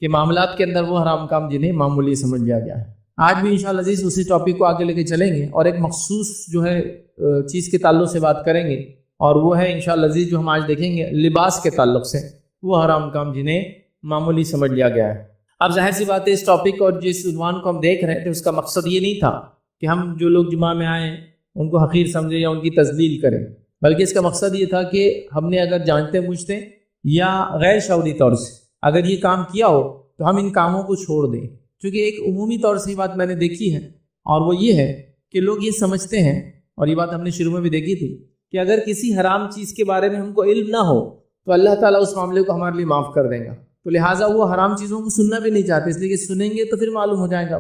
کہ معاملات کے اندر وہ حرام کام جنہیں معمولی سمجھ لیا گیا ہے۔ آج بھی انشاءاللہ عزیز اسی ٹاپک کو آگے لے کے چلیں گے اور ایک مخصوص جو ہے چیز کے تعلق سے بات کریں گے، اور وہ ہے انشاءاللہ عزیز جو ہم آج دیکھیں گے لباس کے تعلق سے، وہ حرام کام جنہیں معمولی سمجھ لیا گیا ہے۔ اب ظاہر سی بات ہے اس ٹاپک اور جس عنوان کو ہم دیکھ رہے تھے اس کا مقصد یہ نہیں تھا کہ ہم جو لوگ جمعہ میں آئیں ان کو حقیر سمجھیں یا ان کی تذلیل کریں، بلکہ اس کا مقصد یہ تھا کہ ہم نے اگر جانتے بوجھتے یا غیر شعوری طور سے اگر یہ کام کیا ہو تو ہم ان کاموں کو چھوڑ دیں، چونکہ ایک عمومی طور سے یہ بات میں نے دیکھی ہے، اور وہ یہ ہے کہ لوگ یہ سمجھتے ہیں، اور یہ بات ہم نے شروع میں بھی دیکھی تھی، کہ اگر کسی حرام چیز کے بارے میں ہم کو علم نہ ہو تو اللہ تعالیٰ اس معاملے کو ہمارے لیے معاف کر دے گا، تو لہٰذا وہ حرام چیزوں کو سننا بھی نہیں چاہتے، اس لیے کہ سنیں گے تو پھر معلوم ہو جائے گا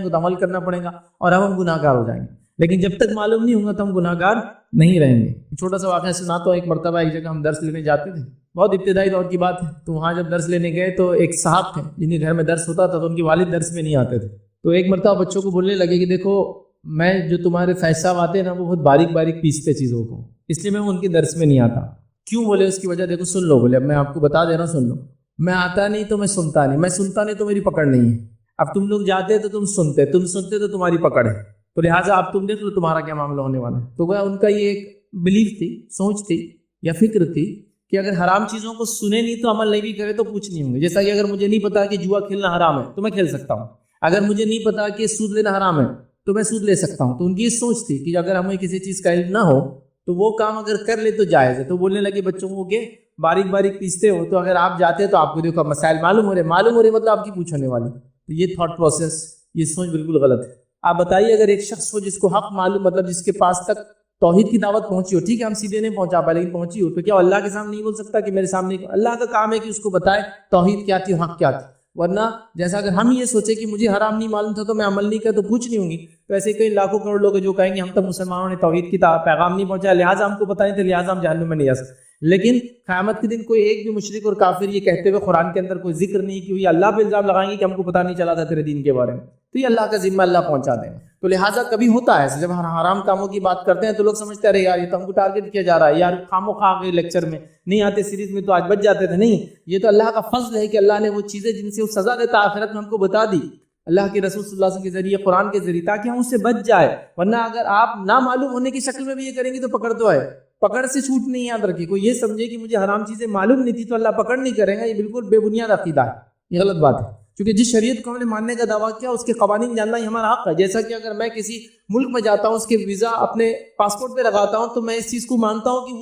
تو عمل کرنا پڑے گا اور ہم گناہ گار ہو جائیں گے، لیکن جب تک معلوم نہیں ہوگا تو ہم گناہ گار نہیں رہیں گے۔ چھوٹا سا واقعہ سناتا ہوں۔ ایک مرتبہ ایک جگہ ہم درس لینے جاتے تھے، بہت ابتدائی دور کی بات ہے، تو وہاں جب درس لینے گئے تو ایک صاحب تھے جن کے گھر میں درس ہوتا تھا، تو ان کے والد درس میں نہیں آتے تھے، تو ایک مرتبہ بچوں کو بولنے لگے کہ دیکھو میں جو تمہارے فیض صاحب آتے ہیں نا وہ بہت باریک باریک پیستے چیزوں کو، اس لیے میں ان کے درس میں نہیں آتا۔ کیوں بولے؟ اس کی وجہ دیکھو سن لو، بولے اب میں آپ کو بتا دے رہا ہوں، سن لو، میں آتا نہیں تو میں سنتا نہیں، میں سنتا نہیں تو میری پکڑ نہیں ہے، اب تم لوگ جاتے تو تم سنتے تو تمہاری پکڑ ہے، تو لہٰذا اب تم دیکھ لو تمہارا کیا معاملہ ہونے والا ہے۔ تو وہ ان کا یہ ایک بلیف تھی، سوچ تھی یا فکر تھی کہ اگر حرام چیزوں کو سنے نہیں تو عمل نہیں بھی کرے تو کچھ نہیں ہوں گے۔ جیسا کہ اگر مجھے نہیں پتا کہ جوا کھیلنا حرام ہے تو میں کھیل سکتا ہوں، اگر مجھے نہیں پتا کہ سود لینا حرام ہے تو میں سود لے سکتا ہوں۔ تو ان کی یہ سوچ تھی کہ اگر ہمیں کسی چیز کا علم نہ ہو تو وہ کام اگر کر لے تو جائز ہے۔ تو بولنے لگے بچوں کو کہ باریک باریک پیستے ہو تو اگر آپ جاتے تو آپ کو دیکھو مسائل معلوم ہو رہے مطلب آپ کی پوچھ ہونے والی۔ تو یہ تھاٹ پروسیس، یہ سوچ بالکل غلط ہے۔ آپ بتائیے اگر ایک شخص ہو جس کو حق معلوم، مطلب جس کے پاس تک توحید کی دعوت پہنچی ہو، ٹھیک ہے ہم سیدھے نہیں پہنچا پائے لیکن پہنچی ہو، تو کیا اللہ کے سامنے نہیں بول سکتا کہ میرے سامنے؟ اللہ کا کام ہے کہ اس کو بتائے توحید کیا تھی، حق کیا تھی، ورنہ جیسا اگر ہم یہ سوچے کہ مجھے حرام نہیں معلوم تھا تو میں عمل نہیں کیا تو کچھ نہیں ہوں گی، تو ایسے کئی لاکھوں کروڑ لوگ جو کہیں گے ہم تب مسلمانوں نے توحید کی پیغام نہیں پہنچایا لہٰذا ہم کو پتہ نہیں تھا لہٰذا ہم جہنم میں نہیں جا سکتے۔ لیکن قیامت کے دن کوئی ایک بھی مشرک اور کافر یہ کہتے ہوئے قرآن کے اندر کوئی ذکر نہیں کہ یہ اللہ پہ الزام لگائیں گے کہ ہم کو پتہ نہیں چلا تھا تیرے دین کے بارے میں، تو یہ اللہ کا ذمہ اللہ پہنچا دیں گے۔ تو لہٰذا کبھی ہوتا ہے ایسے جب حرام کاموں کی بات کرتے ہیں تو لوگ سمجھتے ہیں ارے یار یہ تو ہم کو ٹارگٹ کیا جا رہا ہے، یار خامو خواہ گئے لیکچر میں نہیں آتے، سیریز میں تو آج بچ جاتے تھے۔ نہیں، یہ تو اللہ کا فضل ہے کہ اللہ نے وہ چیزیں جن سے وہ سزا دیتا آخرت میں ہم کو بتا دی اللہ کے رسول صلی اللہ علیہ وسلم کے ذریعے، قرآن کے ذریعے، تاکہ ہم اس سے بچ جائے، ورنہ اگر آپ نہ معلوم ہونے کی شکل میں بھی یہ کریں گے تو پکڑ تو ہے، پکڑ سے چھوٹ نہیں۔ یاد رکھیے کوئی یہ سمجھے کہ مجھے حرام چیزیں معلوم نہیں تھی تو اللہ پکڑ نہیں کرے گا، یہ بالکل بے بنیاد عقیدہ ہے، یہ غلط بات ہے، کیونکہ جس شریعت کو ہم نے ماننے کا دعویٰ کیا اس کے قوانین جاننا ہی ہمارا حق ہے۔ جیسا کہ اگر میں کسی ملک میں جاتا ہوں، اس کے ویزا اپنے پاسپورٹ پہ لگاتا ہوں تو میں اس چیز کو مانتا ہوں کہ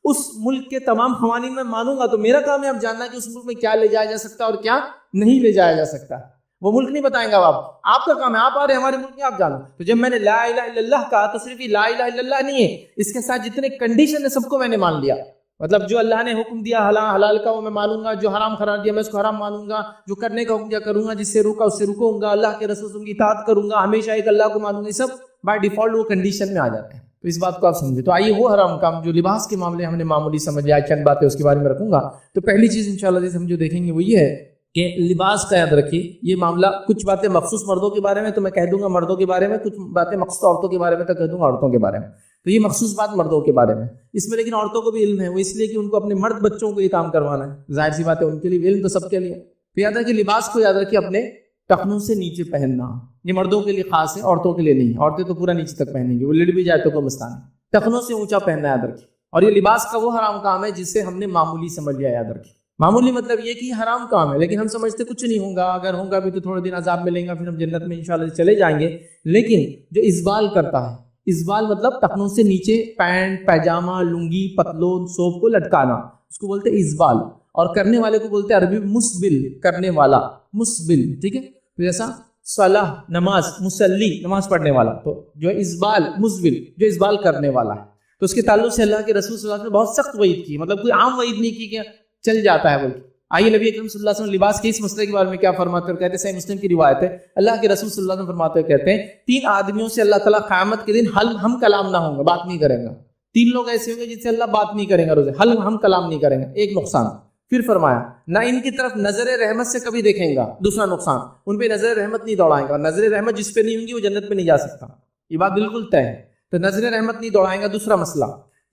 اس ملک کے تمام قوانین میں مانوں گا، تو میرا کام ہے اب جاننا کہ اس ملک میں کیا لے جایا جا سکتا ہے اور کیا نہیں لے جایا جا سکتا۔ وہ ملک نہیں بتائیں گا، آپ کا کام ہے، آپ آ رہے ہیں ہمارے ملک میں، آپ جانو۔ تو جب میں نے لا الہ الا اللہ کہا تو صرف لا الہ الا اللہ نہیں ہے، اس کے ساتھ جتنے کنڈیشن ہے سب کو میں نے مان لیا، مطلب جو اللہ نے حکم دیا حلال کا وہ میں مانوں گا، جو حرام قرار دیا میں اس کو حرام مانوں گا، جو کرنے کا حکم دیا کروں گا، جس سے روکا اس سے رکوں گا، اللہ کے رسول کی اطاعت کروں گا، ہمیشہ ایک اللہ کو مانوں گا، یہ سب بائی ڈیفالٹ وہ کنڈیشن میں آ جاتے ہیں۔ تو اس بات کو آپ سمجھے۔ تو آئیے وہ حرام کام جو لباس کے معاملے ہم نے معمولی سمجھ لیا، چند باتیں اس کے بارے میں رکھوں گا۔ تو پہلی چیز انشاءاللہ ہم جو دیکھیں گے وہ یہ ہے کہ لباس کا یاد رکھیے، یہ معاملہ کچھ باتیں مخصوص مردوں کے بارے میں تو میں کہہ دوں گا مردوں کے بارے میں، کچھ باتیں مخصوص عورتوں کے بارے میں تو کہہ دوں گا عورتوں کے بارے میں۔ تو یہ مخصوص بات مردوں کے بارے میں، اس میں لیکن عورتوں کو بھی علم ہے، وہ اس لیے کہ ان کو اپنے مرد بچوں کو یہ کام کروانا ہے، ظاہر سی بات ہے ان کے لیے علم تو سب کے لیے۔ تو یاد رکھیے لباس کو یاد رکھیے اپنے ٹخنوں سے نیچے پہننا، یہ مردوں کے لیے خاص ہے، عورتوں کے لیے نہیں۔ عورتیں تو پورا نیچے تک پہنیں گی، وہ لڑ بھی جائے تو کوئی مسئلہ نہیں، ٹخنوں سے اونچا پہننا یاد رکھیے۔ اور یہ لباس کا وہ حرام کام ہے جسے ہم نے معمولی سمجھ لیا، یاد رکھیے معمولی مطلب یہ کہ یہ حرام کام ہے لیکن ہم سمجھتے کچھ نہیں ہوگا، اگر ہوگا بھی تو تھوڑے دن عذاب ملیں گا، پھر ہم جنت میں انشاءاللہ چلے جائیں گے۔ لیکن جو اسبال کرتا ہے، اسبال مطلب ٹخنوں سے نیچے پینٹ، پیجامہ، لنگی، پتلون، سوپ کو لٹکانا، اس کو بولتے ہیں اسبال، اور کرنے والے کو بولتے ہیں عربی مسبل، کرنے والا، مسبل، ٹھیک ہے۔ تو جیسا صلاح نماز، مسلی نماز پڑھنے والا، تو جو اسبال مسبل جو اسبال کرنے والا ہے، تو اس کے تعلق سے اللہ کے رسول صلی اللہ علیہ وسلم نے بہت سخت وعید کی، مطلب کوئی عام وعید نہیں کی کہ چل جاتا ہے بلکہ۔ آئیے نبی اکرم صلی اللہ علیہ وسلم لباس کے اس مسئلے کے بارے میں کیا فرماتے ہیں، کہتے ہیں صحیح مسلم کی روایت ہے، اللہ کے رسول صلی اللہ علیہ وسلم فرماتے ہیں، کہتے ہیں 3 آدمیوں سے اللہ تعالیٰ قیامت کے دن ہم کلام نہ ہوں گا، بات نہیں کریں گا۔ 3 لوگ ایسے ہوں گے جن سے اللہ بات نہیں کریں گا، روزے ہم کلام نہیں کریں گا، ایک نقصان۔ پھر فرمایا نہ ان کی طرف نظر رحمت سے کبھی دیکھیں گا، دوسرا نقصان، ان پہ نظر رحمت نہیں دوڑائیں گا، نظر رحمت جس پہ نہیں ہوں گی وہ جنت پہ نہیں جا سکتا، یہ بات بالکل طے ہے۔ تو نظر رحمت نہیں دوڑائیں گا، دوسرا مسئلہ۔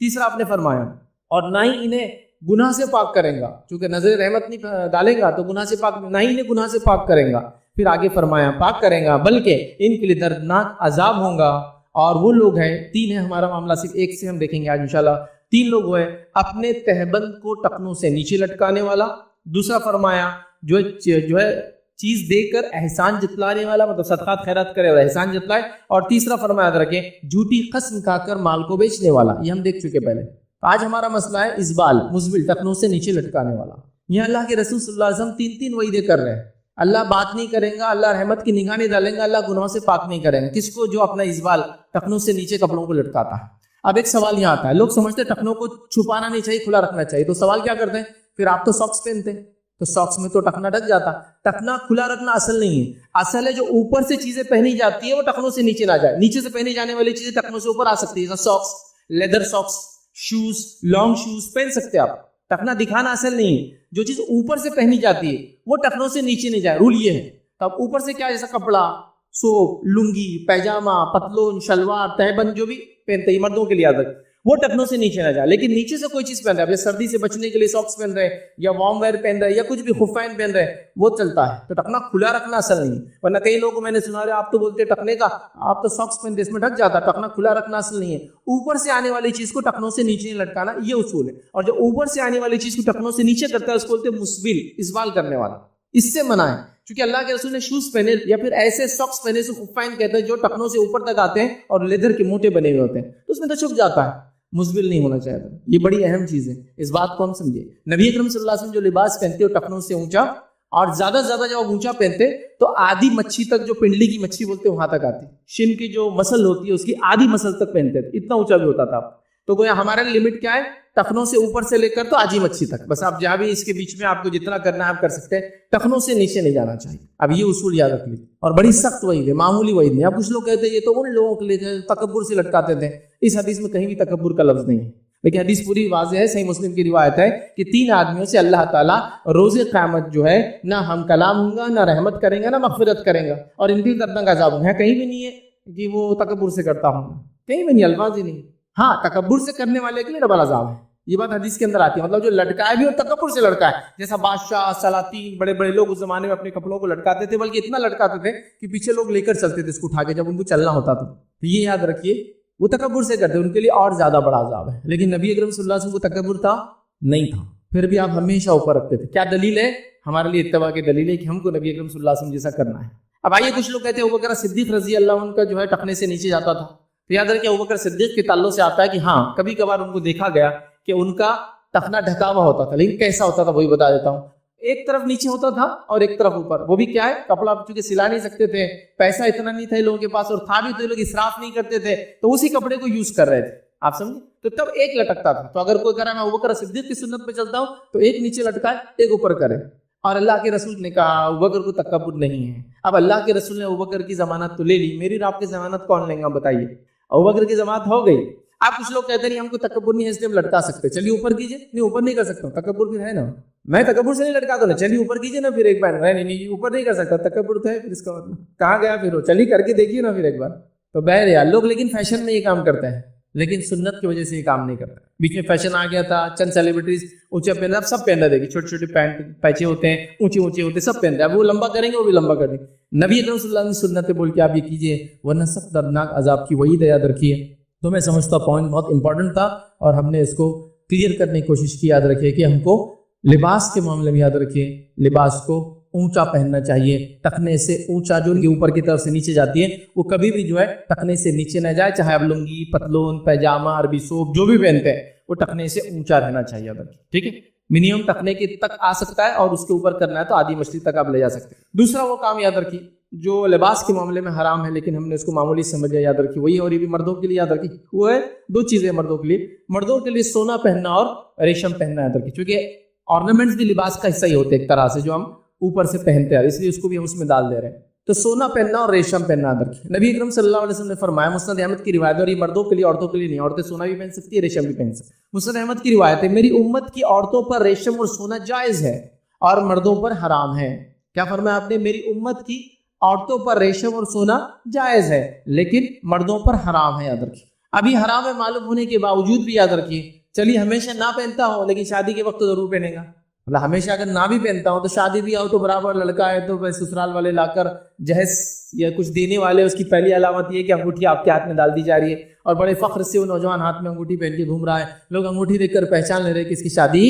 تیسرا آپ نے فرمایا اور نہ ہی انہیں گناہ سے پاک کریں گا، چونکہ نظر رحمت نہیں ڈالیں گا تو گناہ سے پاک نہ ہی گناہ سے پاک کریں گا. پھر آگے فرمایا پاک کریں گا بلکہ ان کے لیے دردناک عذاب ہوں گا. اور وہ لوگ ہیں، 3 ہے ہمارا معاملہ، صرف ایک سے ہم دیکھیں گے آج انشاءاللہ. 3 لوگ ہوئے، اپنے تہبند کو ٹخنوں سے نیچے لٹکانے والا. دوسرا فرمایا جو ہے چیز دے کر احسان جتلانے والا، مطلب صدقات خیرات کرے اور احسان جتلائے. اور تیسرا فرمایا یاد رکھیں جھوٹی قسم کھا کر مال کو بیچنے والا. یہ ہم دیکھ چکے پہلے. آج ہمارا مسئلہ ہے ازبال، مزبل، ٹخنوں سے نیچے لٹکانے والا. یہ اللہ کے رسول صلی اللہ علیہ وسلم 3 وعیدیں کر رہے ہیں. اللہ بات نہیں کریں گا، اللہ رحمت کی نگاہ نہیں ڈالیں گا، اللہ گناہوں سے پاک نہیں کریں گا. کس کو؟ جو اپنا ازبال، ٹخنوں سے نیچے کپڑوں کو لٹکاتا ہے. اب ایک سوال یہاں آتا ہے، لوگ سمجھتے ہیں ٹخنوں کو چھپانا نہیں چاہیے، کھلا رکھنا چاہیے. تو سوال کیا کرتے ہیں پھر؟ آپ تو ساکس پہنتے ہیں تو ساکس میں تو ٹخنا ڈھک جاتا. ٹخنا کھلا رکھنا اصل نہیں ہے. اصل ہے جو اوپر سے چیزیں پہنی جاتی ہے وہ ٹخنوں سے نیچے نہ جائے. نیچے سے پہنی جانے والی چیزیں ٹخنوں سے اوپر آ سکتی ہے. Socks, leather socks, shoes, long shoes پہن سکتے ہیں آپ. ٹخنا دکھانا اصل نہیں ہے. جو چیز اوپر سے پہنی جاتی ہے وہ ٹخنوں سے نیچے نہیں جائے. رول یہ ہے. تو اب اوپر سے کیا، جیسا کپڑا، سوپ، لنگی، پیجامہ، پتلون، شلوار، تہبند جو بھی پہنتے ہیں مردوں کے لیے عادت، وہ ٹخنوں سے نیچے نہ جائے. لیکن نیچے سے کوئی چیز پہن رہا ہے، سردی سے بچنے کے لیے ساکس پہن رہے ہیں یا وارم ویئر پہن رہے ہیں یا کچھ بھی خفین پہن رہے ہیں، وہ چلتا ہے. تو ٹخنا کھلا رکھنا اصل نہیں ہے. ورنہ کئی لوگوں کو میں نے سنا رہے آپ تو بولتے ٹخنے کا، آپ تو ساکس پہنتے اس میں ڈھک جاتا. ٹخنا کھلا رکھنا اصل نہیں ہے. اوپر سے آنے والی چیز کو ٹخنوں سے نیچے نہیں لٹکانا، یہ اصول ہے. اور جو اوپر سے آنے والی چیز کو ٹخنوں سے نیچے کرتا ہے اس کو بولتے ہیں مسبل، اسبال کرنے والا. اس سے منع ہے، کیونکہ اللہ کے رسول نے شوز پہنے یا پھر ایسے ساکس پہنے سے خفین کہتے ہیں جو ٹخنوں سے اوپر تک آتے ہیں اور لیدر کے موٹے بنے ہوئے ہوتے ہیں، تو اس میں تو چھپ جاتا ہے. مزبل نہیں ہونا چاہیے. یہ بڑی اہم چیز ہے، اس بات کو ہم سمجھے. نبی اکرم صلی اللہ علیہ وسلم جو لباس پہنتے وہ ٹخنوں سے اونچا، اور زیادہ جب اونچا پہنتے تو آدھی مچھی تک، جو پنڈلی کی مچھی بولتے ہیں وہاں تک آتی. شن کی جو مسل ہوتی ہے اس کی آدھی مسل تک پہنتے تھے، اتنا اونچا بھی ہوتا تھا. تو گویا ہمارا لمٹ کیا ہے؟ ٹخنوں سے اوپر سے لے کر تو آدھی مچھی تک. بس آپ جہاں بھی اس کے بیچ میں آپ کو جتنا کرنا ہے آپ کر سکتے ہیں، ٹخنوں سے نیچے نہیں جانا چاہیے. اب یہ اصول یاد رکھ لیجیے. اور بڑی سخت وعید ہے، معمولی وعید نہیں. اب کچھ لوگ کہتے ہیں یہ تو ان لوگوں کے لیے تکبر سے لٹکاتے تھے. اس حدیث میں کہیں بھی تکبر کا لفظ نہیں ہے. لیکن حدیث پوری واضح ہے، صحیح مسلم کی روایت ہے کہ 3 آدمیوں سے اللہ تعالیٰ روز قیامت جو ہے نہ ہم کلام ہوں گا، نہ رحمت کریں گا، نہ مغفرت کریں گا، اور ان کی دردناک عذاب ہے. کہیں بھی نہیں ہے کہ وہ تکبر سے کرتا ہوں، کہیں بھی نہیں، الفاظ ہی نہیں. ہاں، تکبر سے کرنے والے کے لیے ڈبل عذاب ہے. یہ بات حدیث کے اندر آتی ہے. مطلب جو لٹکائے بھی اور تکبر سے لٹکائے، جیسا بادشاہ، سلاطین، بڑے بڑے لوگ اس زمانے میں اپنے کپڑوں کو لٹکاتے تھے، بلکہ اتنا لٹکاتے تھے کہ پیچھے لوگ لے کر چلتے تھے اس کو اٹھا کے جب ان کو چلنا ہوتا تھا. تو یہ یاد رکھیے وہ تکبر سے کرتے، ان کے لیے اور زیادہ بڑا عذاب ہے. لیکن نبی اکرم صلی اللہ علیہ وسلم کو تکبر تھا نہیں تھا، پھر بھی آپ ہمیشہ اوپر رکھتے تھے. کیا دلیل ہے؟ ہمارے لیے اتباع کی دلیل ہے کہ ہم کو نبی اکرم صلی اللہ علیہ وسلم جیسا کرنا ہے. اب آئیے، کچھ لوگ کہتے ہیں ابوبکر صدیق رضی اللہ عنہ کا جو ہے ٹخنے سے نیچے جاتا تھا. تو یاد رکھیں ابوبکر صدیق کے تعلق سے آتا ہے کہ ہاں کبھی کبھار ان کو دیکھا گیا کہ ان کا ٹخنا ڈھکا ہوا ہوتا تھا. لیکن کیسا ہوتا تھا وہی بتا دیتا ہوں. ایک طرف نیچے ہوتا تھا اور ایک طرف اوپر. وہ بھی کیا ہے؟ کپڑا چونکہ سلا نہیں سکتے تھے، پیسہ اتنا نہیں تھا لوگوں کے پاس، اور تھا بھی تو لوگ اسراف نہیں کرتے تھے، تو اسی کپڑے کو یوز کر رہے تھے. آپ سمجھے؟ تو تب ایک لٹکتا تھا. تو اگر کوئی کرا میں ابوبکر صدیق کی سنت پہ چلتا ہوں تو ایک نیچے لٹکائے، ایک اوپر کرے. اور اللہ کے رسول نے کہا ابوبکر کو تکبر نہیں ہے. اب اللہ کے رسول نے ابوبکر کی ضمانت تو لے لی، میری آپ کی ضمانت کون لیں گا بتائیے؟ ابوبکر کی ضمانت ہو گئی. آپ کچھ لوگ کہتے ہیں ہم کو تکبر نہیں ہے اس لیے ہم لٹکا سکتے، چلیے اوپر کیجیے. نہیں، اوپر نہیں کر سکتا، تکبر بھی ہے نا. میں تکبر سے نہیں لٹکاتا نا، چلیے اوپر کیجیے نا. پھر ایک بار نہیں اوپر نہیں کر سکتا، تکبر تو ہے. پھر اس کا مطلب کہاں گیا؟ پھر چلیے کر کے دیکھیے نا پھر ایک بار. تو بہرحال لوگ لیکن فیشن میں یہ کام کرتے ہیں، لیکن سنت کی وجہ سے یہ کام نہیں کرتا. بیچ میں فیشن آ گیا تھا، چند سیلیبریٹیز اونچے پہن رہے، اب سب پہن رہے. دیکھیے چھوٹے چھوٹے پینٹ پیچے ہوتے ہیں، اونچے اونچے ہوتے ہیں، سب پہن رہے. اب وہ لمبا کریں گے، وہ بھی لمبا کر دیں. نبی اکرم صلی اللہ علیہ وسلم سنت بول کے آپ یہ کیجیے، ورنہ سخت دردناک عذاب کی وعید یاد رکھیے. تو میں سمجھتا پوائنٹ بہت امپورٹنٹ تھا اور ہم نے اس کو کلیئر کرنے کی کوشش کی. یاد رکھیے کہ ہم کو لباس کے معاملے میں یاد رکھیے لباس کو اونچا پہننا چاہیے. ٹخنے سے اونچا جو اوپر کی طرف سے نیچے جاتی ہے وہ کبھی بھی جو ہے ٹخنے سے نیچے نہ جائے. چاہے آپ لنگی، پتلون، پیجامہ، عربی سوپ جو بھی پہنتے ہیں وہ ٹخنے سے اونچا رہنا چاہیے. یاد رکھیے، ٹھیک ہے. منیمم ٹخنے کے تک آ سکتا ہے اور اس کے اوپر کرنا ہے تو آدھی مچھلی تک آپ لے جا سکتے ہیں. دوسرا وہ کام یاد رکھیے جو لباس کے معاملے میں حرام ہے لیکن ہم نے اس کو معمولی سمجھا. یاد رکھیے وہی، اور یہ بھی مردوں کے لیے یاد رکھیے. وہ ہے 2 چیزیں مردوں کے لیے. مردوں کے لیے سونا پہننا اور ریشم پہننا. یاد رکھیے کیونکہ آرنامنٹس بھی لباس کا حصہ ہی ہوتے ہیں ایک طرح سے، جو ہم اوپر سے پہنتے ہیں، اس لیے اس کو بھی ہم اس میں ڈال دے رہے ہیں. تو سونا پہننا اور ریشم پہننا یاد رکھیے. نبی اکرم صلی اللہ علیہ وسلم نے فرمایا، مسند احمد کی روایت ہے، اور یہ مردوں کے لیے، عورتوں کے لیے نہیں. عورتیں سونا بھی پہن سکتی ہے، ریشم بھی پہن سکتی ہے. مسند احمد کی روایت ہے، میری امت کی عورتوں پر ریشم اور سونا جائز ہے اور مردوں پر حرام ہے. کیا فرمایا آپ نے؟ میری امت کی عورتوں پر ریشم اور سونا جائز ہے لیکن مردوں پر حرام ہے. یاد رکھیے. ابھی حرام ہے معلوم ہونے کے باوجود بھی یاد رکھیے چلیے ہمیشہ نہ پہنتا ہو لیکن شادی کے وقت تو ضرور پہنے گا. مطلب ہمیشہ اگر نہ بھی پہنتا ہو تو شادی بھی آؤ تو برابر لڑکا ہے تو سسرال والے لا کر جہیز یا کچھ دینے والے اس کی پہلی علامت یہ کہ انگوٹھی آپ کے ہاتھ میں ڈال دی جا رہی ہے اور بڑے فخر سے وہ نوجوان ہاتھ میں انگوٹھی پہن کے گھوم رہا ہے. لوگ انگوٹھی دیکھ کر پہچان لے رہے کہ اس کی شادی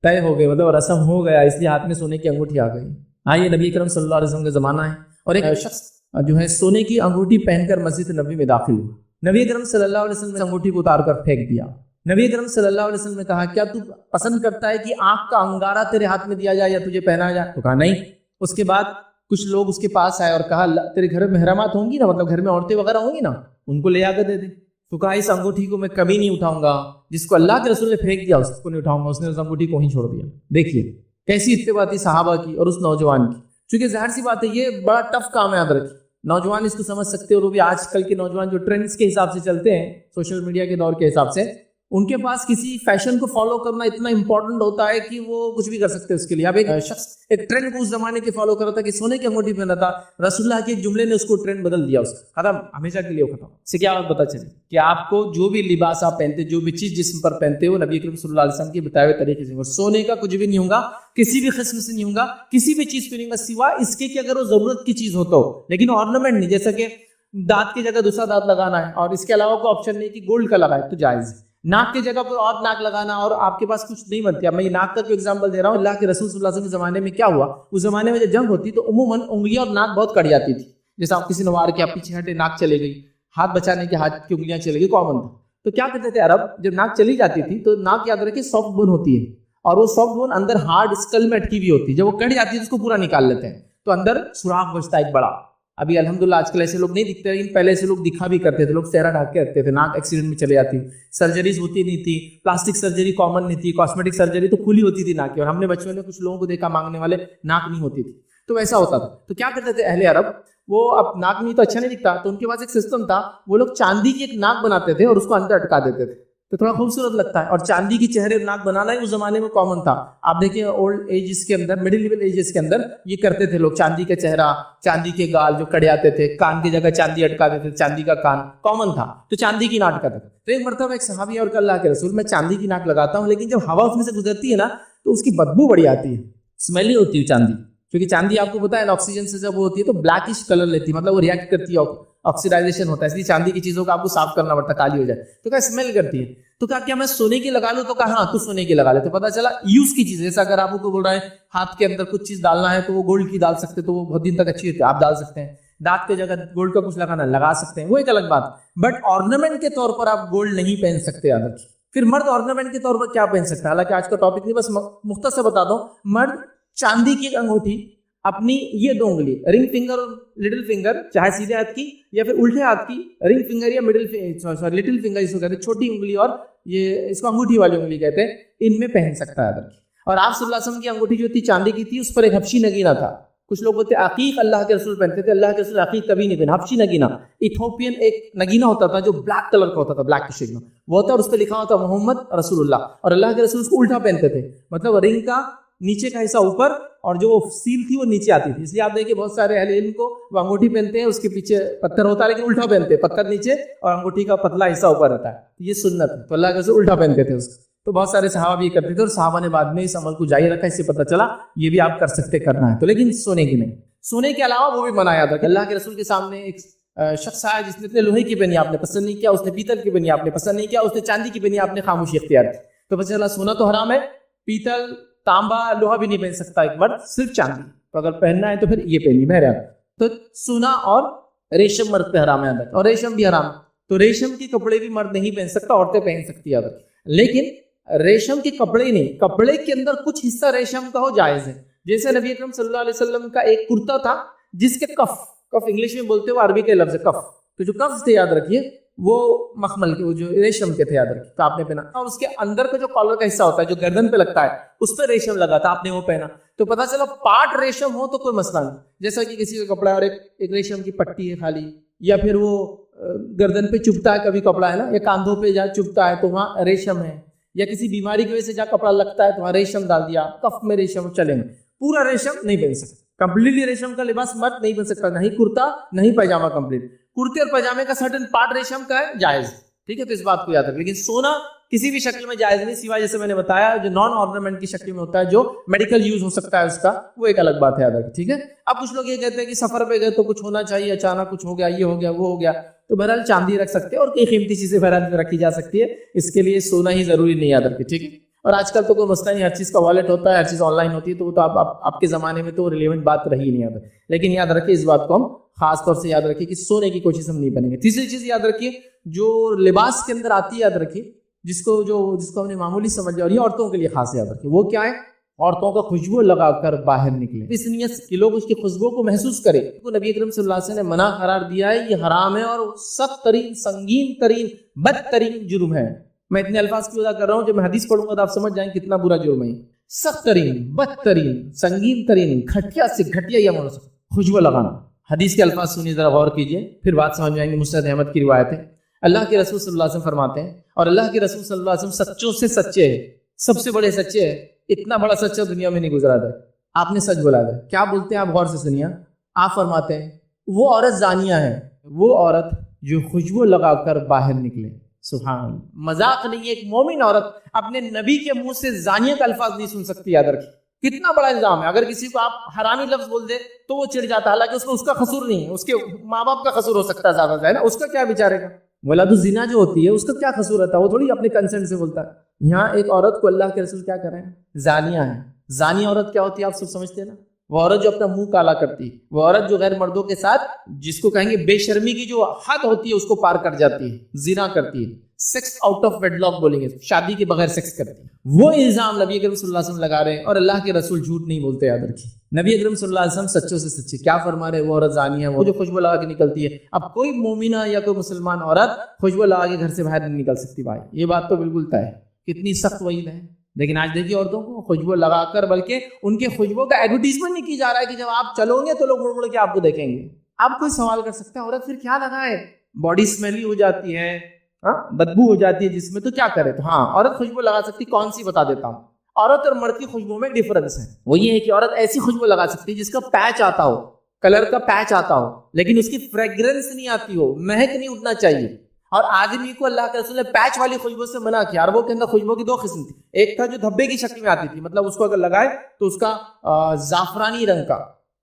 طے ہو گئی, مطلب رسم ہو گیا, اس لیے ہاتھ میں سونے کی انگوٹھی آ گئی. ہاں یہ نبی اکرم صلی اللہ علیہ وسلم کا زمانہ ہے. اور ایک شخص جو ہے سونے کی انگوٹھی پہن کر مسجد نبوی میں داخل ہوا. نبی اکرم صلی اللہ علیہ وسلم نے انگوٹھی کو اتار کر پھینک دیا. نبی اکرم صلی اللہ علیہ وسلم نے کہا کیا تو پسند کرتا ہے کہ آنکھ کا انگارہ تیرے ہاتھ میں دیا جائے یا تجھے پہنا جائے؟ تو کہا نہیں. اس کے بعد کچھ لوگ اس کے پاس آئے اور کہا تیرے گھر میں محرمات ہوں گی نا, مطلب گھر میں عورتیں وغیرہ ہوں گی نا, ان کو لے آ کر دے دے. تو کہا اس انگوٹھی کو میں کبھی نہیں اٹھاؤں گا, جس کو اللہ کے رسول نے پھینک دیا اس کو نہیں اٹھاؤں گا. اس نے اس انگوٹھی کو ہی چھوڑ دیا. دیکھیے کیسی اتباع تھی صحابہ کی اور اس نوجوان کی. چونکہ ظاہر سی بات ہے یہ بڑا ٹف کام ہے, یاد رکھیے. نوجوان اس کو سمجھ سکتے اور وہ بھی آج کل کے نوجوان جو ٹرینڈز کے حساب سے چلتے ہیں, سوشل میڈیا کے دور کے حساب سے, ان کے پاس کسی فیشن کو فالو کرنا اتنا امپورٹنٹ ہوتا ہے کہ وہ کچھ بھی کر سکتے ہیں اس کے لیے. اب ایک شخص ایک ٹرینڈ کو اس زمانے کے فالو کر رہا تھا کہ سونے کی انگوٹھی پہنا تھا, رسول اللہ کے ایک جملے نے اس کو ٹرینڈ بدل دیا, اس ختم, ہمیشہ کے لیے ختم. اس سے کیا بات پتا چلے کہ آپ کو جو بھی لباس آپ پہنتے, جو بھی چیز جسم پر پہنتے ہو, نبی کریم صلی اللہ علیہ وسلم کے بتائے ہوئے طریقے سے. اور سونے کا کچھ بھی نہیں ہوگا, کسی بھی قسم سے نہیں ہوگا, کسی بھی چیز پہ نہیں ہوگا سوا اس کے کہ اگر وہ ضرورت کی چیز ہو تو. لیکن آرنامنٹ نہیں, جیسا کہ دانت کی جگہ دوسرا دانت لگانا ہے اور اس کے علاوہ کوئی آپشن نہیں کہ گولڈ کا لگائے تو جائز ہے. ناک کی جگہ پر اور ناک لگانا اور آپ کے پاس کچھ نہیں بنتی. اب میں یہ ناک کا جو ایگزامپل دے رہا ہوں, اللہ کے رسول صلی اللہ علیہ وسلم کے زمانے میں کیا ہوا, اس زمانے میں جب جنگ ہوتی تو عموماً انگلیاں اور ناک بہت کٹ جاتی تھی. جیسے آپ کسی نے وار کیا, پیچھے ہٹے ناک چلے گئی, ہاتھ بچانے کے ہاتھ کی انگلیاں چلے گئی, کامن تھا. تو کیا کرتے تھے عرب, جب ناک چلی جاتی تھی تو ناک یاد رکھیں سافٹ بون ہوتی ہے اور وہ سافٹ بون اندر ہارڈ اسکل میں اٹکی ہوئی ہوتی ہے. جب وہ کٹ جاتی ہے تو اس کو پورا نکال لیتے ہیں تو اندر سوراخ بچتا ہے ایک بڑا. ابھی الحمدللہ آج کل ایسے لوگ نہیں دکھتے, لیکن پہلے ایسے لوگ دکھا بھی کرتے تھے. لوگ چہرہ ڈھک کے رکھتے تھے, ناک ایکسیڈنٹ میں چلے جاتی, سرجریز ہوتی نہیں تھی, پلاسٹک سرجری کامن نہیں تھی, کاسمیٹک سرجری تو کھلی ہوتی تھی ناک کی. اور ہم نے بچوں نے کچھ لوگوں کو دیکھا مانگنے والے ناک نہیں ہوتی تھی, تو ویسا ہوتا تھا. تو کیا کرتے تھے اہل عرب, وہ اب ناک نہیں تو اچھا نہیں دکھتا, تو ان کے پاس ایک سسٹم تھا, وہ لوگ چاندی کی ایک ناک بناتے تھے اور اس کو اندر اٹکا دیتے تھے تو تھوڑا خوبصورت لگتا ہے. اور چاندی کی چہرے ناک بنانا ہی اس زمانے میں کامن تھا. آپ دیکھیں اولڈ ایجز کے اندر, مڈل لیول ایجز کے اندر یہ کرتے تھے لوگ. چاندی کا چہرہ, چاندی کے گال جو کڑے آتے تھے, کان کی جگہ چاندی اٹکا دیتے تھے, چاندی کا کان کامن تھا, تو چاندی کی ناک اٹکاتے تھے. تو ایک مرتبہ ایک صحابی اور اللہ کے رسول, میں چاندی کی ناک لگاتا ہوں لیکن جب ہوا اس میں سے گزرتی ہے نا تو اس کی بدبو بڑی آتی ہے, اسمیلی ہوتی ہے چاندی. کیونکہ چاندی آپ کو پتا ہے آکسیجن سے جب وہ ہوتی ہے تو بلیکش کلر لیتی ہے, مطلب وہ ریئیکٹ کرتی ہے, آکسیڈائزیشن ہوتا ہے, اس لیے چاندی کی چیزوں کو آپ کو صاف کرنا پڑتا ہے, کالی ہو جائے تو کیا اسمیل کرتی ہے. تو کیا میں سونے کی لگا لوں, تو کہا ہاں تو سونے کی لگا لے. تو پتا چلا یوز کی چیز, جیسا اگر آپ کو بول رہا ہے ہاتھ کے اندر کچھ چیز ڈالنا ہے تو وہ گولڈ کی ڈال سکتے, تو وہ بہت دن تک اچھی ہوتی ہے, آپ ڈال سکتے ہیں. دانت کی جگہ گولڈ کا کچھ لگانا لگا سکتے ہیں, وہ ایک الگ بات. بٹ آرنامنٹ کے طور پر آپ گولڈ نہیں پہن سکتے. یاد رکھیے. پھر مرد آرنامنٹ کے طور پر کیا پہن سکتا ہے, حالانکہ آج کا ٹاپک نہیں, بس مختصر بتا دو. مرد چاندی کی انگوٹھی اپنی یہ دو انگلی, رنگ فنگر اور لٹل فنگر, چاہے سیدھے ہاتھ کی یا پھر الٹے ہاتھ کی رنگ فنگر یا لٹل فنگر اس کو کہتے ہیں, چھوٹی انگلی, اور یہ اس کو انگوٹھی والی انگلی کہتے ہیں, ان میں پہن سکتا ہے. اور آپ صلی اللہ علیہ وسلم کی انگوٹھی جو تھی چاندی کی تھی, اس پر ایک حبشی نگینہ تھا. کچھ لوگ بولتے ہیں عقیق اللہ کے رسول پہنتے تھے, اللہ کے رسول عقیق کبھی نہیں پہنا. حبشی نگینہ ایتھوپین ایک نگینہ ہوتا تھا جو بلیک کلر کا ہوتا تھا, بلیک شیڈ میں وہ ہوتا, اور اس پہ لکھا ہوتا محمد رسول اللہ, اور اللہ کے رسول اس کو الٹا پہنتے تھے, مطلب رنگ کا نیچے کا حصہ اوپر اور جو سیل تھی وہ نیچے آتی تھی. اس لیے آپ دیکھیں بہت سارے اہل علم کو وہ انگوٹھی پہنتے ہیں, اس کے پیچھے پتھر ہوتا ہے لیکن الٹا پہنتے ہیں, پتھر نیچے اور انگوٹھی کا پتلا حصہ اوپر رہتا ہے. یہ سنت ہے, تو اللہ کے رسول الٹا پہنتے تھے اس کو. تو بہت سارے صحابہ بھی کرتے تھے, اور صحابہ نے بعد میں اس عمل کو جاری رکھا. اس سے پتہ چلا یہ بھی آپ کر سکتے, کرنا ہے تو, لیکن سونے کی نہیں. سونے کے علاوہ وہ بھی منایا تھا کہ اللہ کے رسول کے سامنے ایک شخص آیا جس نے لوہے کی پہنی, آپ نے پسند نہیں کیا, اس نے پیتل کی پہنی, آپ نے پسند نہیں کیا, اس نے چاندی کی پہنی, آپ نے خاموشی اختیار کی. تو پتہ چلا سونا تو حرام ہے, پیتل تانبا لوہا بھی نہیں پہن سکتا ایک مرد, صرف چاندی. تو اگر پہننا ہے تو پھر یہ پہنی بہرحال. تو سونا اور ریشم مرد پہ حرام ہے, اور ریشم بھی حرام. تو ریشم کے کپڑے بھی مرد نہیں پہن سکتا, عورتیں پہن سکتی ہے. لیکن ریشم کے کپڑے نہیں, کپڑے کے اندر کچھ حصہ ریشم کا ہو جائز ہے. جیسے نبی اکرم صلی اللہ علیہ وسلم کا ایک کرتا تھا جس کے کف انگلش میں بولتے ہو, عربی کے لفظ ہے کف. تو جو کف تھے یاد رکھیے وہ مخمل کے, وہ جو ریشم کے تھے یاد رکھیے, تو آپ نے پہنا. اور اس کے اندر کا جو کالر کا حصہ ہوتا ہے جو گردن پہ لگتا ہے, اس پہ ریشم لگا تھا, آپ نے وہ پہنا. تو پتا چلا پارٹ ریشم ہو تو کوئی مسئلہ نہیں, جیسا کہ کسی کا کپڑا اور ایک ریشم کی پٹی ہے خالی, یا پھر وہ گردن پہ چبھتا ہے کبھی کپڑا ہے نا, یا کاندھوں پہ جہاں چبھتا ہے تو وہاں ریشم ہے, یا کسی بیماری کی وجہ سے جہاں کپڑا لگتا ہے تو وہاں ریشم ڈال دیا, کف میں ریشم چلیں گے. پورا ریشم نہیں پہن سکتا, کمپلیٹلی ریشم کا لباس مرد نہیں پہن سکتا, نہیں کرتا نہیں پائجامہ کمپلیٹ. کرتے اور پائجامے کا سرٹن پارٹ ریشم کا ہے, جائز, ٹھیک ہے. تو اس بات کو یاد رکھ. لیکن سونا کسی بھی شکل میں جائز نہیں، سوائے جیسے میں نے بتایا جو نان آرنامنٹ کی شکل میں ہوتا ہے، جو میڈیکل یوز ہو سکتا ہے اس کا، وہ ایک الگ بات ہے یاد رکھیں، ٹھیک ہے۔ اب کچھ لوگ یہ کہتے ہیں کہ سفر پہ گئے تو کچھ ہونا چاہیے، اچانک کچھ ہو گیا، یہ ہو گیا وہ ہو گیا، تو بہرحال چاندی رکھ سکتے ہیں اور کئی قیمتی چیزیں بہرحال رکھی جا سکتی ہے، اس کے لیے سونا ہی ضروری نہیں، یاد رکھیں، ٹھیک ہے۔ اور آج کل تو کوئی مسئلہ نہیں، ہر چیز کا والیٹ ہوتا ہے، ہر چیز آن لائن ہوتی ہے، تو وہ تو آپ کے زمانے میں تو ریلیونٹ بات رہی نہیں، یاد رکھیں۔ لیکن یاد رکھیں اس بات کو ہم خاص طور سے یاد رکھیں کہ سونے کی کوشش ہم نہیں بنیں گے۔ تیسری چیز یاد رکھیے جو لباس کے اندر آتی ہے، یاد رکھیے جس کو ہم نے معمولی سمجھ لیا، اور یہ عورتوں کے لیے خاص یاد رکھیں، وہ کیا ہے؟ عورتوں کا خوشبو لگا کر باہر نکلے، اس نیت سے کہ لوگ اس کی خوشبو کو محسوس کریں۔ تو نبی اکرم صلی اللہ علیہ وسلم نے منع قرار دیا ہے، یہ حرام ہے اور سخت ترین، سنگین ترین، بدترین جرم ہے۔ میں اتنے الفاظ کیوں ادا کر رہا ہوں؟ جب میں حدیث پڑھوں گا تو آپ سمجھ جائیں کتنا برا جرم ہے۔ سخت ترین، بدترین، سنگین ترین، گھٹیا سے گھٹیا یہ موضوع خوشبو لگانا۔ حدیث کے الفاظ سنیے، ذرا غور کیجئے، پھر بات سمجھ میں آئیں گے۔ مسند احمد کی روایت ہے، اللہ کے رسول صلی اللہ علیہ وسلم فرماتے ہیں، اور اللہ کے رسول صلی اللہ علیہ وسلم سچوں سے سچے ہیں، سب سے بڑے سچے ہیں، اتنا بڑا سچا دنیا میں نہیں گزرا تھا۔ آپ نے سچ بولا تھا، کیا بولتے ہیں آپ؟ غور سے سنیے، آپ فرماتے ہیں وہ عورت زانیہ ہے، وہ عورت جو خوشبو لگا کر باہر نکلے۔ سبحان اللہ، مذاق نہیں ہے، ایک مومن عورت اپنے نبی کے منہ سے زانیہ کا الفاظ نہیں سن سکتی، یاد رکھیں کتنا بڑا الزام ہے۔ اگر کسی کو آپ حرامی لفظ بول دے تو وہ چڑ جاتا ہے، حالانکہ اس کا قصور نہیں ہے، اس کے ماں باپ کا قصور ہو سکتا ہے زیادہ سے، ہے نا، اس کا کیا بیچارے کا ولاد الزنا جو ہوتی ہے اس کا کیا قصور رہتا ہے، وہ تھوڑی اپنے کنسنٹ سے بولتا ہے۔ یہاں ایک عورت کو اللہ کے رسول کیا کر رہے ہیں؟ زانیہ ہے۔ زانی عورت کیا ہوتی ہے آپ سب سمجھتے ہیں نا؟ وہ عورت جو اپنا منہ کالا کرتی ہے، وہ عورت جو غیر مردوں کے ساتھ جس کو کہیں گے بے شرمی کی جو حد ہوتی ہے اس کو پار کر جاتی ہے، زنا کرتی ہے، sex out of wedlock بولیں گے، شادی کے بغیر سیکس کرتی ہے۔ وہ الزام نبی اکرم صلی اللہ علیہ وسلم لگا رہے ہیں، اور اللہ کے رسول جھوٹ نہیں بولتے، یاد رکھیے نبی اکرم صلی اللہ علیہ وسلم سچوں سے سچے۔ کیا فرما رہے ہیں؟ وہ عورت زانی ہے، وہ جو خوشبو لگا کے نکلتی ہے۔ اب کوئی مومنہ یا کوئی مسلمان عورت خوشبو لگا کے گھر سے باہر نہیں نکل سکتی بھائی، یہ بات تو بالکل طے ہے، کتنی سخت وعید ہے۔ لیکن آج دیکھیے عورتوں کو خوشبو لگا کر، بلکہ ان کے خوشبو کا ایڈورٹیزمنٹ نہیں کی جا رہا ہے کہ جب آپ چلو گے تو لوگ مڑ مڑ کے آپ کو دیکھیں گے۔ آپ کوئی سوال کر سکتا ہے عورت پھر کیا لگائے؟ باڈی سمیلی ہو جاتی ہے، بدبو ہو جاتی ہے جس میں، تو کیا کرے؟ تو ہاں عورت خوشبو لگا سکتی، کون سی بتا دیتا ہوں۔ عورت اور مرد کی خوشبو میں ڈفرنس ہے، وہ یہ ہے کہ عورت ایسی خوشبو لگا سکتی ہے جس کا پیچ آتا ہو، کلر کا پیچ آتا ہو، لیکن اس کی فریگرنس نہیں آتی ہو، مہک نہیں اٹھنا چاہیے۔ اور آدمی کو اللہ کے رسول نے پیچ والی خوشبو سے منع کیا، اور وہ کے اندر خوشبو کی دو قسم تھی، ایک تھا جو دھبے کی شکل میں آتی تھی، مطلب اس کو اگر لگائے تو اس کا زعفرانی رنگ کا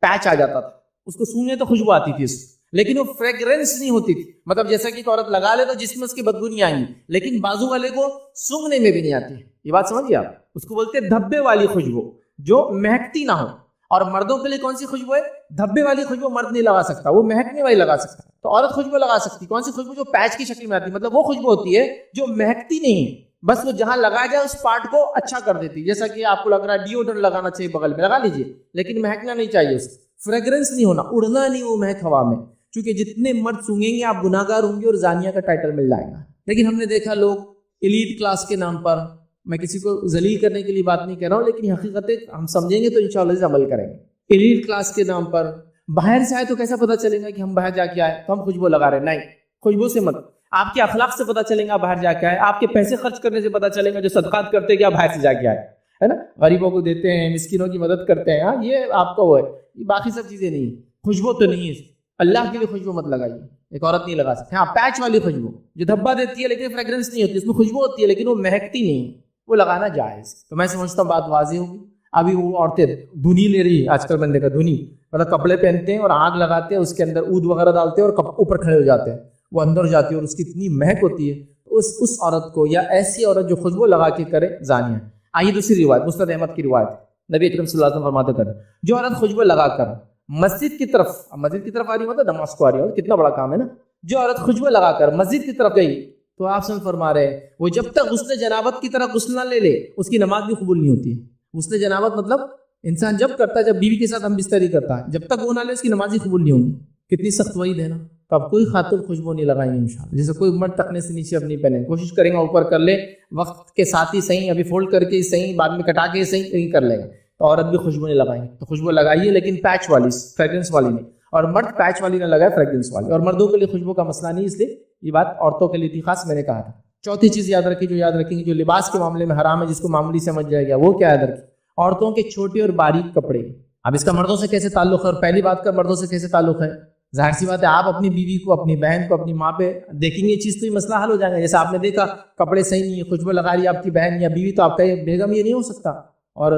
پیچ آ جاتا تھا، اس کو سونگے تو خوشبو آتی تھی اس کی، لیکن وہ فریگرنس نہیں ہوتی تھی، مطلب جیسا کہ ایک عورت لگا لے تو جسم میں اس کی بدبو نہیں آئیں گی، لیکن بازو والے کو سونگنے میں بھی نہیں آتی۔ یہ بات سمجھیے آپ، اس کو بولتے ہیں دھبے والی خوشبو جو مہکتی نہ ہو۔ اور مردوں کے لیے کون سی خوشبو ہے؟ دھبے والی خوشبو مرد نہیں لگا سکتا، وہ مہکنے والی لگا سکتا، تو عورت خوشبو لگا سکتی۔ کون سی خوشبو؟ جو پیچ کی شکل میں آتی ہے، مطلب وہ خوشبو ہوتی ہے جو مہکتی نہیں ہے، بس وہ جہاں لگایا جائے اس پارٹ کو اچھا کر دیتی ہے، جیسا کہ آپ کو لگ رہا ہے ڈیوڈرنٹ لگانا چاہیے بغل میں، لگا لیجیے، لیکن مہکنا نہیں چاہیے، اس فریگرنس نہیں ہونا، اڑنا نہیں وہ مہک ہوا میں، کیونکہ جتنے مرد سونگیں گے آپ گناہگار ہوں گے اور زانیہ کا ٹائٹل مل جائے گا۔ لیکن ہم نے دیکھا لوگ ایلیٹ کلاس کے نام پر، میں کسی کو ذلیل کرنے کے لیے بات نہیں کر رہا ہوں، لیکن حقیقت ہم سمجھیں گے تو انشاءاللہ عمل کریں گے۔ ایلیٹ کلاس کے نام پر باہر سے آئے تو کیسا پتا چلے گا کہ ہم باہر جا کے آئے تو ہم خوشبو لگا رہے ہیں؟ نہیں، خوشبو سے مت، آپ کے اخلاق سے پتا چلے گا باہر جا کے آئے، آپ کے پیسے خرچ کرنے سے پتا چلے گا، جو صدقات کرتے ہیں کہ آپ باہر سے جا کے آئے، ہے نا، غریبوں کو دیتے ہیں، مسکینوں کی مدد کرتے ہیں، ہاں یہ آپ کا وہ ہے، یہ باقی سب چیزیں نہیں، خوشبو تو نہیں ہے، اللہ کے لیے خوشبو مت لگائیے، ایک عورت نہیں لگا سکتی۔ ہاں پیچ والی خوشبو جو دھبا دیتی ہے لیکن فریگرنس نہیں ہوتی، اس میں خوشبو ہوتی ہے لیکن وہ مہکتی نہیں، وہ لگانا جائز۔ تو میں سمجھتا ہوں بات واضح ہوگی۔ ابھی وہ عورتیں دھنی لے رہی، آج کل میں نے دیکھا دھنی، مطلب کپڑے پہنتے ہیں اور آگ لگاتے ہیں، اس کے اندر عود وغیرہ ڈالتے ہیں اور اوپر کھڑے ہو جاتے ہیں، وہ اندر جاتی ہے اور اس کی اتنی مہک ہوتی ہے، اس عورت کو، یا ایسی عورت جو خوشبو لگا کے کرے، زانیہ۔ آئیے دوسری روایت، مسند احمد کی روایت، نبی اکرم صلی اللہ علیہ وسلم فرماتے تھے جو عورت خوشبو لگا کر مسجد کی طرف آ رہی مطلب نماز کو آ رہی ہے، کتنا بڑا کام ہے نا، جو عورت خوشبو لگا کر مسجد کی طرف گئی تو آپ سے فرما رہے ہیں وہ جب تک غسل جنابت کی طرح غسل نہ لے لے اس کی نماز بھی قبول نہیں ہوتی ہے۔ غسل جنابت مطلب انسان جب کرتا ہے، جب بیوی کے ساتھ ہم بستری کرتا ہے، جب تک وہ نہ لے اس کی نماز ہی قبول نہیں ہوگی۔ کتنی سخت وعید ہے نا۔ تو اب کوئی خاتون خوشبو نہیں لگائیں گے انشاءاللہ، جیسے کوئی مرد ٹکنے سے نیچے اب نہیں پہنے، کوشش کریں گے اوپر کر لے، وقت کے ساتھ ہی صحیح، ابھی فولڈ کر کے صحیح، بعد میں کٹا کے صحیح، کہیں کر لے گا، تو عورت بھی خوشبو نہیں لگائیں گے۔ تو خوشبو لگائیے لیکن پیچ والی، فریگرنس والی نہیں، اور مرد پیچ والی نہ لگائے، فریگرنس والی۔ اور مردوں کے لیے خوشبو کا مسئلہ نہیں، اس لیے یہ بات عورتوں کے لیے تھی خاص، میں نے کہا تھا۔ چوتھی چیز یاد رکھیں، جو یاد رکھیں گے، جو لباس کے معاملے میں حرام ہے، جس کو معمولی سمجھ جائے گا، وہ کیا یاد رکھیں؟ عورتوں کے چھوٹے اور باریک کپڑے۔ اب اس کا مردوں سے کیسے تعلق ہے؟ اور پہلی بات کا مردوں سے کیسے تعلق ہے؟ ظاہر سی بات ہے آپ اپنی بیوی کو، اپنی بہن کو، اپنی ماں پہ دیکھیں گے یہ چیز تو یہ مسئلہ حل ہو جائے گا. جیسے آپ نے دیکھا کپڑے صحیح نہیں ہے، خوشبو لگا رہی ہے آپ کی بہن یا بیوی، تو آپ کا بیگم یہ نہیں ہو سکتا، اور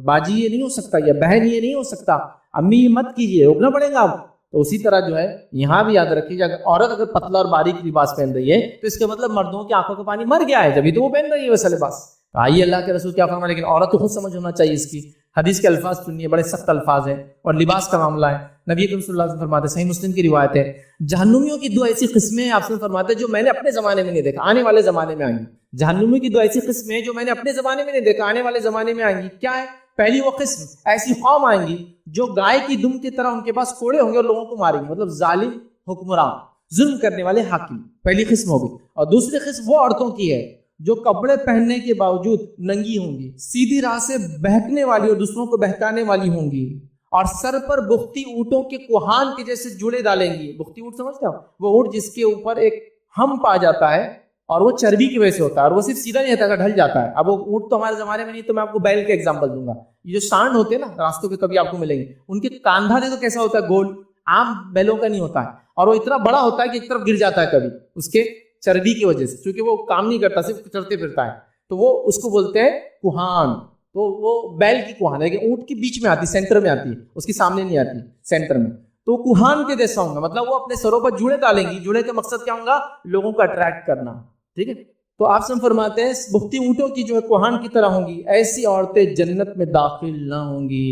باجی یہ نہیں ہو سکتا، یا بہن یہ نہیں ہو سکتا، امی یہ مت کیجیے، روکنا پڑے گا آپ. تو اسی طرح جو ہے یہاں بھی یاد رکھیے کہ عورت اگر پتلا اور باریک لباس پہن رہی ہے تو اس کا مطلب مردوں کی آنکھوں کا پانی مر گیا ہے، جبھی تو وہ پہن رہی ہے ویسا لباس. آئیے اللہ کے رسول کیا فرمائے، لیکن عورت کو خود سمجھ ہونا چاہیے اس کی. حدیث کے الفاظ سنیے، بڑے سخت الفاظ ہیں، اور لباس کا معاملہ ہے. نبی اکرم صلی اللہ علیہ وسلم فرماتے ہیں، صحیح مسلم کی روایت ہے، جہنمیوں کی دو ایسی قسمیں ہیں، آپ سے فرماتے ہیں جو میں نے اپنے زمانے میں نہیں دیکھا، آنے والے زمانے میں آئیں گی. جہنمیوں کی دو ایسی قسمیں ہیں جو میں نے اپنے زمانے میں نہیں دیکھا، آنے والے زمانے میں آئیں گی. کیا ہے؟ پہلی وہ قسم، ایسی قوم آئیں گی جو گائے کی دم کی طرح ان کے پاس کوڑے ہوں گے اور لوگوں کو ماریں گے، مطلب ظالم حکمران، ظلم کرنے والے حاکم. پہلی قسم ہوگی. اور دوسری قسم وہ عورتوں کی ہے جو کپڑے پہننے کے باوجود ننگی ہوں گی، سیدھی راہ سے بہکنے والی اور دوسروں کو بہکانے والی ہوں گی، اور سر پر بختی اونٹوں کے کوہان کے جیسے جوڑے ڈالیں گی. بختی اونٹ سمجھتے ہو؟ وہ اونٹ جس کے اوپر ایک ہمپ آ جاتا ہے اور وہ چربی کی وجہ سے ہوتا ہے، اور وہ صرف سیدھا نہیں ہوتا، ڈھل جاتا ہے. اب وہ اونٹ تو ہمارے زمانے میں نہیں، تو میں آپ کو بیل کا ایگزامپل دوں گا. یہ جو سانڈ ہوتے ہیں نا راستوں پہ کبھی آپ کو ملیں گے، ان کے کاندھا دیکھو کیسا ہوتا ہے، گول، عام بیلوں کا نہیں ہوتا ہے، اور وہ اتنا بڑا ہوتا ہے کہ ایک طرف گر جاتا ہے کبھی اس کے چربی کی وجہ سے، کیونکہ وہ کام نہیں کرتا، صرف چلتے پھرتا ہے. تو وہ اس کو بولتے ہیں کوہان. تو وہ بیل کی کوہان ہے کہ اونٹ کے بیچ میں آتی، سینٹر میں آتی ہے، اس کے سامنے نہیں آتی، سینٹر میں. تو کوہان کے جیسا ہوں گا، مطلب وہ اپنے سروں پر جوڑے ڈالیں گی. جوڑے کا مقصد کیا ہوگا؟ لوگوں کو اٹریکٹ کرنا. ٹھیک ہے. تو آپ سے فرماتے ہیں بختی اونٹوں کی جو ہے کوہان کی طرح ہوں گی. ایسی عورتیں جنت میں داخل نہ ہوں گی،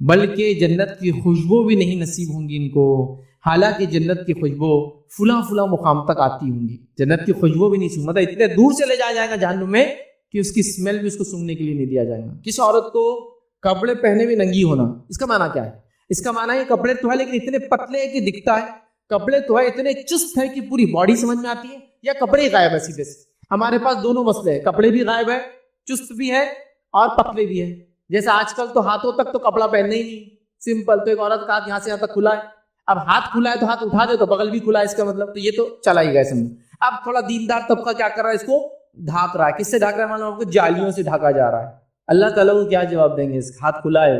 بلکہ جنت کی خوشبو بھی نہیں نصیب ہوں گی ان کو. حالانکہ جنت کی خوشبو فلاں فلاں مقام تک آتی ہوں گی، جنت کی خوشبو بھی نہیں سونگ، مطلب اتنے دور سے لے جایا جائے گا جہنم میں کہ اس کی اسمیل بھی اس کو سونگنے کے لیے نہیں دیا جائے گا. کس عورت کو کپڑے پہنے بھی ننگی ہونا، اس کا معنی کیا ہے؟ اس کا معنی ہے کپڑے تو ہے لیکن اتنے پتلے ہیں کہ دکھتا ہے، کپڑے تو ہے اتنے چست ہے کہ پوری باڈی سمجھ میں آتی ہے، یا کپڑے ہی غائب ہے سیدھے سے. ہمارے پاس دونوں مسئلے ہیں، کپڑے بھی غائب ہے، چست بھی ہے، اور پتلے بھی ہے. جیسے آج کل تو ہاتھوں تک تو کپڑا پہننا ہی نہیں، سمپل. تو ایک عورت کا ہاتھ یہاں سے یہاں تک کھلا ہے، اب ہاتھ کھلا ہے تو ہاتھ اٹھا دے تو بغل بھی کھلا ہے، اس کا مطلب تو یہ تو چلا ہی گیا سمجھ. اب تھوڑا دیندار طبقہ کیا کر رہا ہے؟ اس کو ڈھانک رہا ہے. کس سے ڈھانک رہا ہے؟ معلوم آپ کو، جالیوں سے ڈھانکا جا رہا ہے. اللہ تعالیٰ کو کیا جواب دیں گے؟ اس ہاتھ کھلا ہے.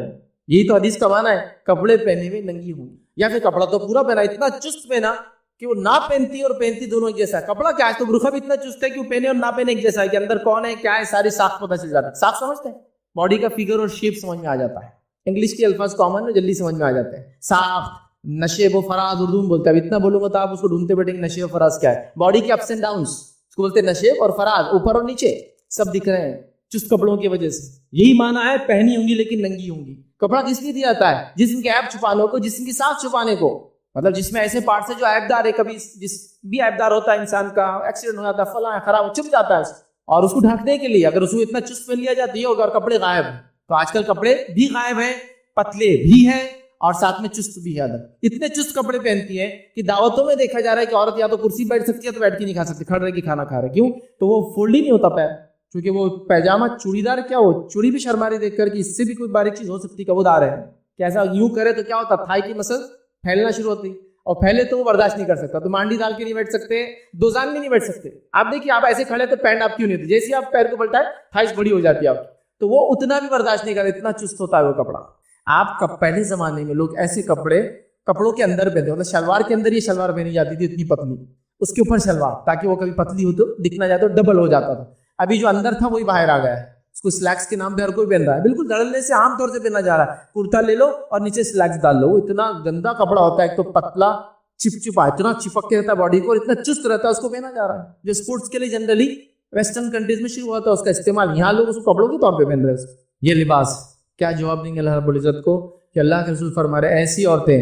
یہی تو حدیث کا معنی ہے، کپڑے پہنے ہوئے ننگی ہوں. یا پھر کپڑا تو پورا پہنا، اتنا چست پہنا کہ وہ نہ پہنتی اور پہنتی دونوں ایک جیسا ہے. کپڑا کیا ہے؟ تو برقع بھی اتنا چست ہے کہ وہ پہنے اور نہ پہنے ایک جیسا ہے، کہ اندر کون ہے کیا ہے ساری ساخت پتہ چل جاتا ہے. ساخت سمجھتے ہیں؟ باڈی کا فگر اور شیپ سمجھ میں آ جاتا ہے. انگلش کے الفاظ کامن ہے، جلدی سمجھ میں آ جاتے ہیں. ساخت، نشیب و فراز اردو میں بولتے ہیں. اب اتنا بولوں گا تو آپ اس کو ڈھونڈتے بیٹھیں گے نشیب و فراز کیا ہے. باڈی کے اپس اینڈ ڈاؤنس اس کو بولتے ہیں نشیب اور فراز، اوپر اور نیچے سب دکھ رہے ہیں چست کپڑوں کی وجہ سے. یہی معنی ہے پہنی ہوں گی لیکن ننگی ہوں گی. کپڑا کس لیے دیا جاتا ہے؟ جسم کے عیب چھپانے کو، جسم کی سانس چھپانے کو. مطلب جس میں ایسے پارٹس ہیں جو عیب دار ہے، کبھی جس بھی عیب دار ہوتا ہے انسان کا، ایکسیڈنٹ ہو جاتا ہے، فلاں خراب چھپ جاتا ہے، اور اس کو ڈھانکنے کے لیے اگر اس کو اتنا چست پہن لیا جاتی ہے اور کپڑے غائب ہیں. تو آج کل کپڑے بھی غائب ہیں، پتلے بھی ہیں، اور ساتھ میں چست بھی ہے. اتنے چست کپڑے پہنتی ہے کہ دعوتوں میں دیکھا جا رہا ہے کہ عورت یا تو کرسی بیٹھ سکتی ہے تو بیٹھ کے نہیں کھا سکتی، کھڑ رہ کے کھانا کھا رہے. کیوں؟ تو وہ فولڈ ہی نہیں ہوتا پیر، کیونکہ وہ پیجامہ چوڑی دار، کیا وہ چوڑی بھی شرما رہی دیکھ کر کہ اس سے بھی کوئی باریک چیز ہو سکتی ہے، وہ دار ہے. کیسا یوں کرے تو کیا ہوتا؟ تھائی کی مسل پھیلنا شروع ہوتی، اور پھیلے تو وہ برداشت نہیں کر سکتا، تو مانڈی ڈال کے نہیں بیٹھ سکتے، دوزان میں نہیں بیٹھ سکتے. آپ دیکھیے آپ ایسے کھڑے تو پینٹ آپ کیوں نہیں ہوتی، جیسے آپ پیر کو پلٹائے تھائیس بڑی ہو جاتی ہے آپ، تو وہ اتنا بھی برداشت نہیں کرتا، اتنا چست ہوتا ہے وہ کپڑا. آپ پہلے زمانے میں لوگ ایسے کپڑوں کے اندر پہنتے، مطلب شلوار کے اندر یہ شلوار پہنی جاتی تھی اتنی پتلی، اس کے اوپر شلوار، تاکہ وہ کبھی پتلی ہو تو دکھنا جائے تو ڈبل ہو جاتا تھا. ابھی جو اندر تھا وہی باہر آ گیا ہے، اس کو سلیکس کے نام پہ ہر کوئی پہن رہا ہے. بالکل دھڑلنے سے عام طور سے پہنا جا رہا ہے. کرتا لے لو اور نیچے سلیکس ڈال لو. وہ اتنا گندا کپڑا ہوتا ہے، ایک تو پتلا چپچپا، اتنا چپک کے رہتا ہے باڈی کو، اور اتنا چست رہتا ہے، اس کو پہنا جا رہا ہے. جو اسپورٹس کے لیے جنرلی ویسٹرن کنٹریز میں شروع ہوا تھا اس کا استعمال، یہاں لوگ اس کو کپڑوں کے طور پہ پہن رہے ہیں. یہ لباس کیا جواب دیں گے اللہ رب العزت کو؟ کہ اللہ کے رسول فرما رہے ایسی عورتیں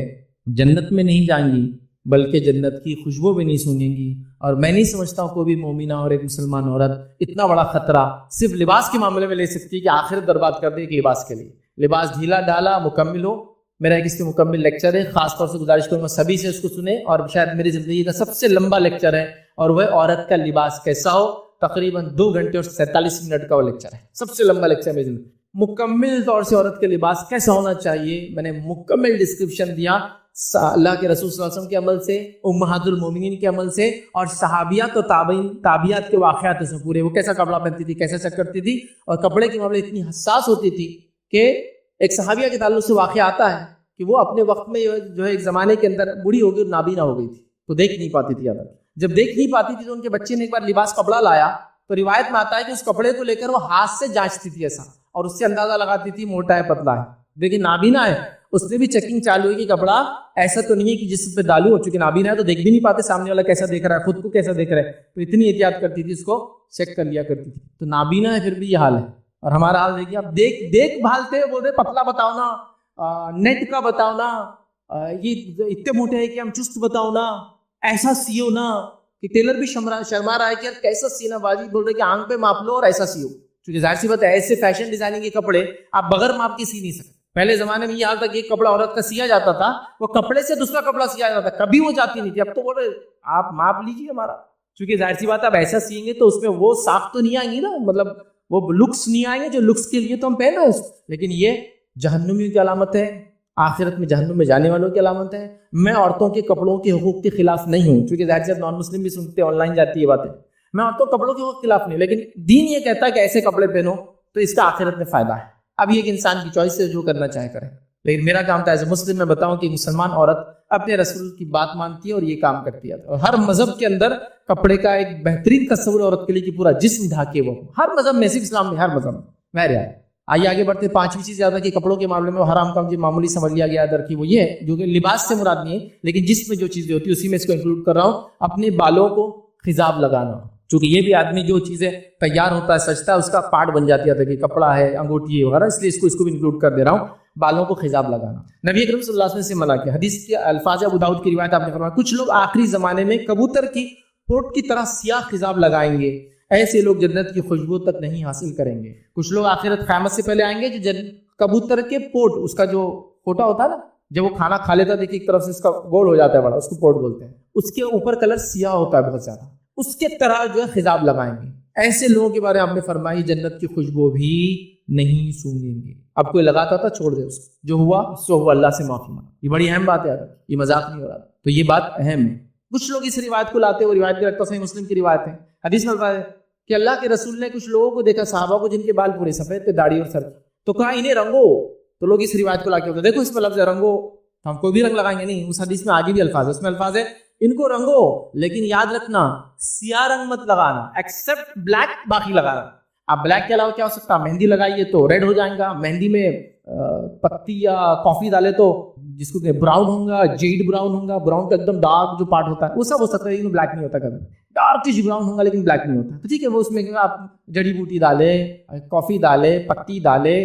جنت میں نہیں جائیں گی، بلکہ جنت کی خوشبو بھی نہیں سونگیں گی. اور میں نہیں سمجھتا ہوں کوئی بھی مومنہ اور ایک مسلمان عورت اتنا بڑا خطرہ صرف لباس کے معاملے میں لے سکتی ہے کہ آخرت برباد کر دے کہ لباس کے لیے. لباس ڈھیلا ڈالا مکمل ہو. میرا ایک اس پہ مکمل لیکچر ہے، خاص طور سے گزارش کروں گا سبھی سے اس کو سنیں، اور شاید میری زندگی کا سب سے لمبا لیکچر ہے، اور وہ عورت کا لباس کیسا ہو. تقریباً 2 گھنٹے اور 47 منٹ کا وہ لیکچر ہے، سب سے لمبا لیکچر میری زندگی. مکمل طور سے عورت کے لباس کیسا ہونا چاہیے میں نے مکمل ڈسکرپشن دیا، اللہ کے رسول صلی اللہ علیہ وسلم کے عمل سے، امہات المومنین کے عمل سے، اور صحابیات اور تابعیات کے واقعات سے پورے. وہ کیسا کپڑا پہنتی تھی، کیسا چک کرتی تھی، اور کپڑے کے معاملے اتنی حساس ہوتی تھی کہ ایک صحابیہ کے تعلق سے واقعہ آتا ہے کہ وہ اپنے وقت میں جو ہے ایک زمانے کے اندر بوڑھی ہو گئی اور نابینا ہو گئی تھی، تو دیکھ نہیں پاتی تھی عورت. جب دیکھ نہیں پاتی تھی تو ان کے بچے نے ایک بار لباس کپڑا لایا تو روایت میں آتا ہے کہ اس کپڑے کو لے کر وہ ہاتھ سے جانچتی تھی ایسا، اور اس سے اندازہ لگاتی تھی موٹا ہے پتلا ہے. دیکھیں نابینا ہے، اس نے بھی چیکنگ چالو ہوئی کہ کپڑا ایسا تو نہیں ہے کہ جسم پہ دالو ہو، چونکہ نابینا ہے تو دیکھ بھی نہیں پاتے سامنے والا کیسا دیکھ رہا ہے، خود کو کیسا دیکھ رہا ہے، تو اتنی احتیاط کرتی تھی، اس کو چیک کر لیا کرتی تھی. تو نابینا ہے پھر بھی یہ حال ہے. اور ہمارا حال دیکھیے، اب دیکھ بھالتے بول رہے پتلا بتاؤ نا، نیٹ کا بتاؤ نا، یہ اتنے موٹے ہیں کہ ہم چست بتاؤ نا، ایسا سیو نا، کہ ٹیلر بھی شرما رہا ہے کہ یار کیسا سینا بازی، بول رہے کہ آنکھ پہ ماپ لو اور ایسا سیو. چونکہ ظاہر سی بات ہے ایسے فیشن ڈیزائننگ کے کپڑے آپ بغیر ماپ کے سی نہیں سکتے. پہلے زمانے میں یہ حال تھا کہ ایک کپڑا عورت کا سیا جاتا تھا، وہ کپڑے سے دوسرا کپڑا سیا جاتا تھا، کبھی وہ جاتی نہیں تھی. اب تو بول رہے آپ ماپ لیجیے ہمارا، چونکہ ظاہر سی بات ہے اب ایسا سیئیں گے تو اس میں وہ صاف تو نہیں آئیں گی نا، مطلب وہ لکس نہیں آئیں گے جو لکس کے لیے تو ہم پہن رہے ہیں. لیکن یہ جہنمیوں کی علامت ہے، آخرت میں جہنم میں جانے والوں کی علامت ہے. میں عورتوں کے کپڑوں کے حقوق کے خلاف نہیں ہوں، چونکہ ظاہر سے نان مسلم بھی سنتے آن لائن جاتی ہے باتیں. میں عورتوں کے کپڑوں کے حقوق کے خلاف نہیں، لیکن دین یہ کہتا ہے کہ ایسے کپڑے پہنو تو اس کا آخرت میں فائدہ ہے. اب یہ ایک انسان کی چوائس ہے، جو کرنا چاہے کرے. لیکن میرا کام تھا ایز اے مسلم میں بتاؤں کہ مسلمان عورت اپنے رسول کی بات مانتی ہے اور یہ کام کرتی ہے. اور ہر مذہب کے اندر کپڑے کا ایک بہترین تصور عورت کے لیے کہ پورا جسم ڈھاکے، وہ ہر مذہب میں، صرف اسلام میں، ہر مذہب میں میں رہا ہے. آئیے آگے بڑھتے. پانچویں چیز زیادہ کہ کپڑوں کے معاملے میں حرام کام جو معمولی سمجھ لیا گیا در کی وہ یہ ہے، جو کہ لباس سے مراد نہیں ہے لیکن جس میں جو چیزیں ہوتی ہے اسی میں اس کو انکلوڈ کر رہا ہوں. اپنے بالوں کو خضاب لگانا، چونکہ یہ بھی آدمی جو چیزیں تیار ہوتا ہے سجتا ہے اس کا پارٹ بن جاتی ہے، کہ کپڑا ہے، انگوٹھی وغیرہ، اس لیے اس کو بھی انکلوڈ کر دے رہا ہوں. بالوں کو خضاب لگانا نبی اکرم صلی اللہ علیہ وسلم سے منع کیا. حدیث کے الفاظ ابو داؤد کی روایت آپ نے فرمایا کچھ لوگ آخری زمانے میں کبوتر کی پوٹ کی طرح سیاہ خضاب لگائیں گے، ایسے لوگ جنت کی خوشبو تک نہیں حاصل کریں گے. کچھ لوگ آخرت قیامت سے پہلے آئیں گے جو کبوتر کے پوٹ، اس کا جو پوٹا ہوتا ہے نا، جب وہ کھانا کھا لیتا ہے دیکھیے ایک طرف سے اس کا گول ہو جاتا ہے بڑا، اس کو پوٹ بولتے ہیں، اس کے اوپر کلر سیاہ ہوتا ہے بہت زیادہ، اس کے طرح جو ہے خضاب لگائیں گے. ایسے لوگوں کے بارے میں آپ نے فرمائی جنت کی خوشبو بھی نہیں سونگیں گے. اب کوئی لگاتا تھا چھوڑ دے، اس جو ہوا سو ہوا، اللہ سے معافی مانگ. یہ بڑی اہم بات ہے، یہ مذاق نہیں ہو رہا. تو یہ بات اہم ہے. کچھ لوگ اس روایت کو لاتے ہیں، وہ روایت بھی رکھتا صحیح مسلم کی روایت ہے. حدیث میں ہے کہ اللہ کے رسول نے کچھ لوگوں کو دیکھا، صحابہ کو، جن کے بال پورے سفید تھے، داڑھی اور سر، تو کہا انہیں رنگو. تو لوگ اس روایت کو لا کے دیکھو اس میں لفظ ہے رنگو، ہم کوئی بھی رنگ لگائیں گے نہیں. اس حدیث میں آگے بھی الفاظ ہے، اس میں الفاظ ہے ان کو رنگو لیکن یاد رکھنا سیاہ رنگ مت لگانا، ایکسپٹ بلیک، باقی لگانا. اب بلیک کے علاوہ کیا ہو سکتا ہے؟ مہندی لگائیے تو ریڈ ہو جائیں گا، مہندی میں پتی یا کافی ڈالے تو جس کو براؤن ہوگا، جیڈ براؤن ہوگا، براؤن کا ایک دم ڈارک جو پارٹ ہوتا ہے وہ سب ہو سکتا ہے، لیکن بلیک نہیں ہوتا. کبھی ڈارکش براؤن ہوگا لیکن بلیک نہیں ہوتا. تو ٹھیک ہے، وہ اس میں آپ جڑی بوٹی ڈالے، کافی ڈالے، پتی ڈالے،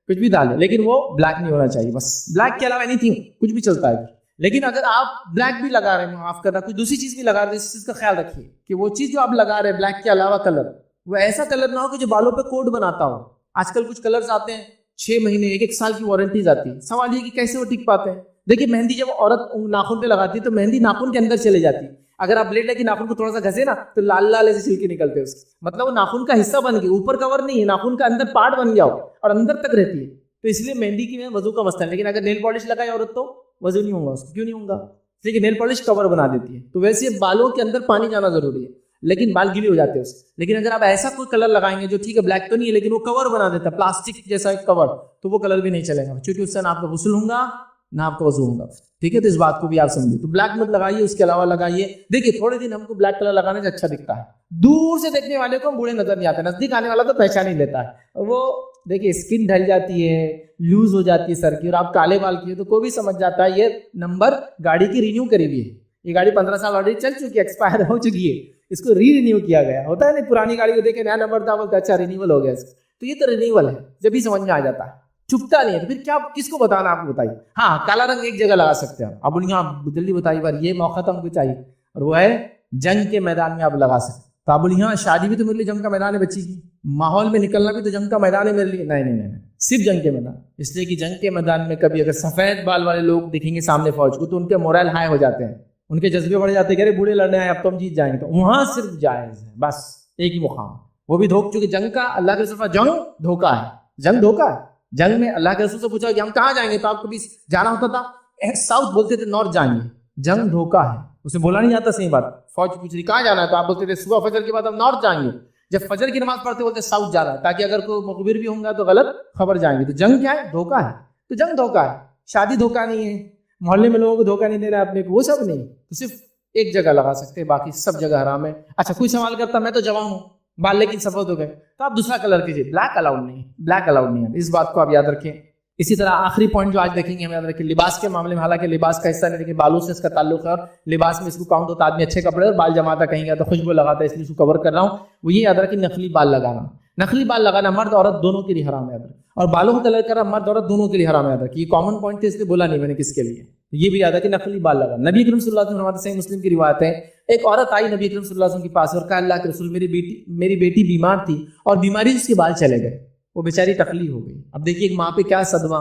کچھ بھی ڈالے، لیکن وہ بلیک نہیں ہونا چاہیے. بس بلیک کے علاوہ اینی تھنگ کچھ بھی چلتا ہے. لیکن اگر آپ بلیک بھی لگا رہے ہیں، معاف کرنا، کوئی دوسری چیز بھی لگا رہے ہیں، اس چیز کا خیال رکھیے کہ وہ چیز جو آپ لگا رہے ہیں بلیک کے علاوہ کلر، وہ ایسا کلر نہ ہو کہ جو بالوں پہ کوٹ بناتا ہو. آج کل کچھ کلرز آتے ہیں 6 مہینے 1 سال کی وارنٹیز آتی ہے. سوال یہ کہ کیسے وہ ٹک پاتے ہیں؟ دیکھیے مہندی جب عورت ناخن پہ لگاتی ہے تو مہندی ناخن کے اندر چلے جاتی ہے. اگر آپ بلیڈ لے کے ناخن کو تھوڑا سا گھسے نا تو لال لال ایسے چھلکے نکلتے ہیں اس کے، مطلب وہ ناخن کا حصہ بن گئی، اوپر کور نہیں ہے، ناخن کا اندر پارٹ بن گیا ہو اور اندر تک رہتی ہے. تو اس لیے مہندی کی وضو کا مسئلہ ہے. لیکن اگر نیل پالش لگائے عورت تو وضو نہیں ہوگا اس کو. کیوں نہیں ہوگا؟ لیکن نیل پالش کور بنا دیتی ہے. تو ویسے بالوں کے اندر پانی جانا ضروری ہے، لیکن بال گیلے ہو جاتے ہیں اس. لیکن اگر آپ ایسا کوئی کلر لگائیں گے جو ٹھیک ہے بلیک تو نہیں ہے لیکن وہ کور بنا دیتا ہے، پلاسٹک جیسا ایک کور، تو وہ کلر بھی نہیں چلے گا، کیونکہ اس سے نہ آپ کا غسل ہوگا نہ آپ کا وضو ہوگا. ٹھیک ہے، تو اس بات کو بھی آپ سمجھیے. تو بلیک مت لگائیے، اس کے علاوہ لگائیے. دیکھیے تھوڑے دن ہم کو بلیک کلر لگانے سے اچھا دکھتا ہے، دور سے دیکھنے والے کو ہم بوڑھے نظر نہیں آتے، نزدیک آنے والا تو پہچان ہی لیتا ہے. وہ دیکھیے اسکن ڈھل جاتی ہے، لوز ہو جاتی ہے سر کی، اور آپ کالے بال کی ہے تو کوئی بھی سمجھ جاتا ہے یہ نمبر گاڑی کی رینیو کری ہوئی ہے. یہ گاڑی 15 سال آلریڈی چل چکی ہے، ایکسپائر ہو چکی ہے، اس کو رینیو کیا گیا ہوتا ہے. نہیں پرانی گاڑی کو دیکھے نیا نمبر تھا بولتے اچھا رینیول ہو گیا، تو یہ تو رینیول ہے، جب ہی سمجھ میں آ جاتا ہے، چھپتا نہیں ہے. تو پھر کیا کس کو بتانا، آپ کو بتائیے. ہاں کالا رنگ ایک جگہ لگا سکتے ہیں آپ بولیے، ہاں جلدی بتائیے بار یہ موقع تو ہم کو چاہیے، اور وہ ہے جنگ کے میدان میں آپ لگا سکتے. تو آپ بولیے ہاں شادی بھی تو میرے لیے جنگ کا میدان ہے، بچی کی ماحول میں نکلنا بھی تو جنگ کا میدان ہے میرے لیے. نہیں، صرف جنگ کے میدان. اس لیے کہ جنگ کے میدان میں کبھی اگر سفید بال والے لوگ دکھیں گے سامنے فوج کو تو ان کے مورل ہائی ہو جاتے ہیں، ان کے جذبے بڑھ جاتے ہیں کہ ارے بوڑھے لڑنے آئے اب تو ہم جیت جائیں گے. تو وہاں صرف جائز ہے بس ایک ہی مقام، وہ بھی دھوکہ، چونکہ جنگ کا اللہ کے رسول جنگ دھوکہ ہے. جنگ دھوکہ ہے. جنگ میں اللہ کے رسول سے پوچھا کہ ہم کہاں جائیں گے، تو آپ کو بھی جانا ہوتا تھا ساؤتھ، بولتے تھے نارتھ جائیں گے. جنگ دھوکہ ہے، اسے بولا نہیں جاتا. صحیح بات، فوج پوچھ رہی کہاں جانا ہے تو آپ بولتے تھے صبح فجر کے بعد ہم نارتھ جائیں گے. جب فجر کی نماز پڑھتے بولتے ساؤتھ جانا ہے، تاکہ اگر کوئی مخبر بھی ہوں گا تو غلط خبر جائیں گے. تو جنگ کیا ہے؟ دھوکہ ہے. تو جنگ دھوکہ ہے. شادی دھوکہ نہیں ہے, محلے میں لوگوں کو دھوکہ نہیں دینا اپنے کو, وہ سب نہیں, تو صرف ایک جگہ لگا سکتے ہیں, باقی سب جگہ حرام ہے. اچھا کوئی سوال کرتا میں تو جوان ہوں, بال لیکن سفید ہو گئے, تو آپ دوسرا کلر کیجیے, بلیک الاؤڈ نہیں, بلیک الاؤڈ نہیں ہے, اس بات کو آپ یاد رکھیں. اسی طرح آخری پوائنٹ جو آج دیکھیں گے ہم یاد رکھیں, لباس کے معاملے میں, حالانکہ لباس کا حصہ نہیں, لیکن بالوں سے اس کا تعلق ہے, اور لباس میں اس کو کاؤنٹ ہوتا, آدمی اچھے کپڑے اور بال جماتا کہیں گا تو خوشبو لگاتا ہے, اس لیے اس کو کور کر رہا ہوں. وہ یہ یاد رکھیں نقلی بال لگانا, نقلی بال لگانا مرد عورت دونوں کے لیے حرام ہے, اور بالوں کو کلر کرنا مرد عورت دونوں کے لیے حرام ہے. یہ کامن پوائنٹ تھے, اس لیے بولا نہیں میں نے کس کے لیے, یہ بھی یاد ہے کہ نقلی بال لگانا. نبی کریم صلی اللہ علیہ وسلم فرماتے ہیں, مسلم کی روایت ہے, ایک عورت آئی نبی کریم صلی اللہ علیہ وسلم کے پاس اور کہا اللہ کے رسول میری بیٹی بیمار تھی اور بیماری سے اس کے بال چلے گئے, وہ بیچاری تکلیف ہو گئی. اب دیکھیے ایک ماں پہ کیا صدمہ,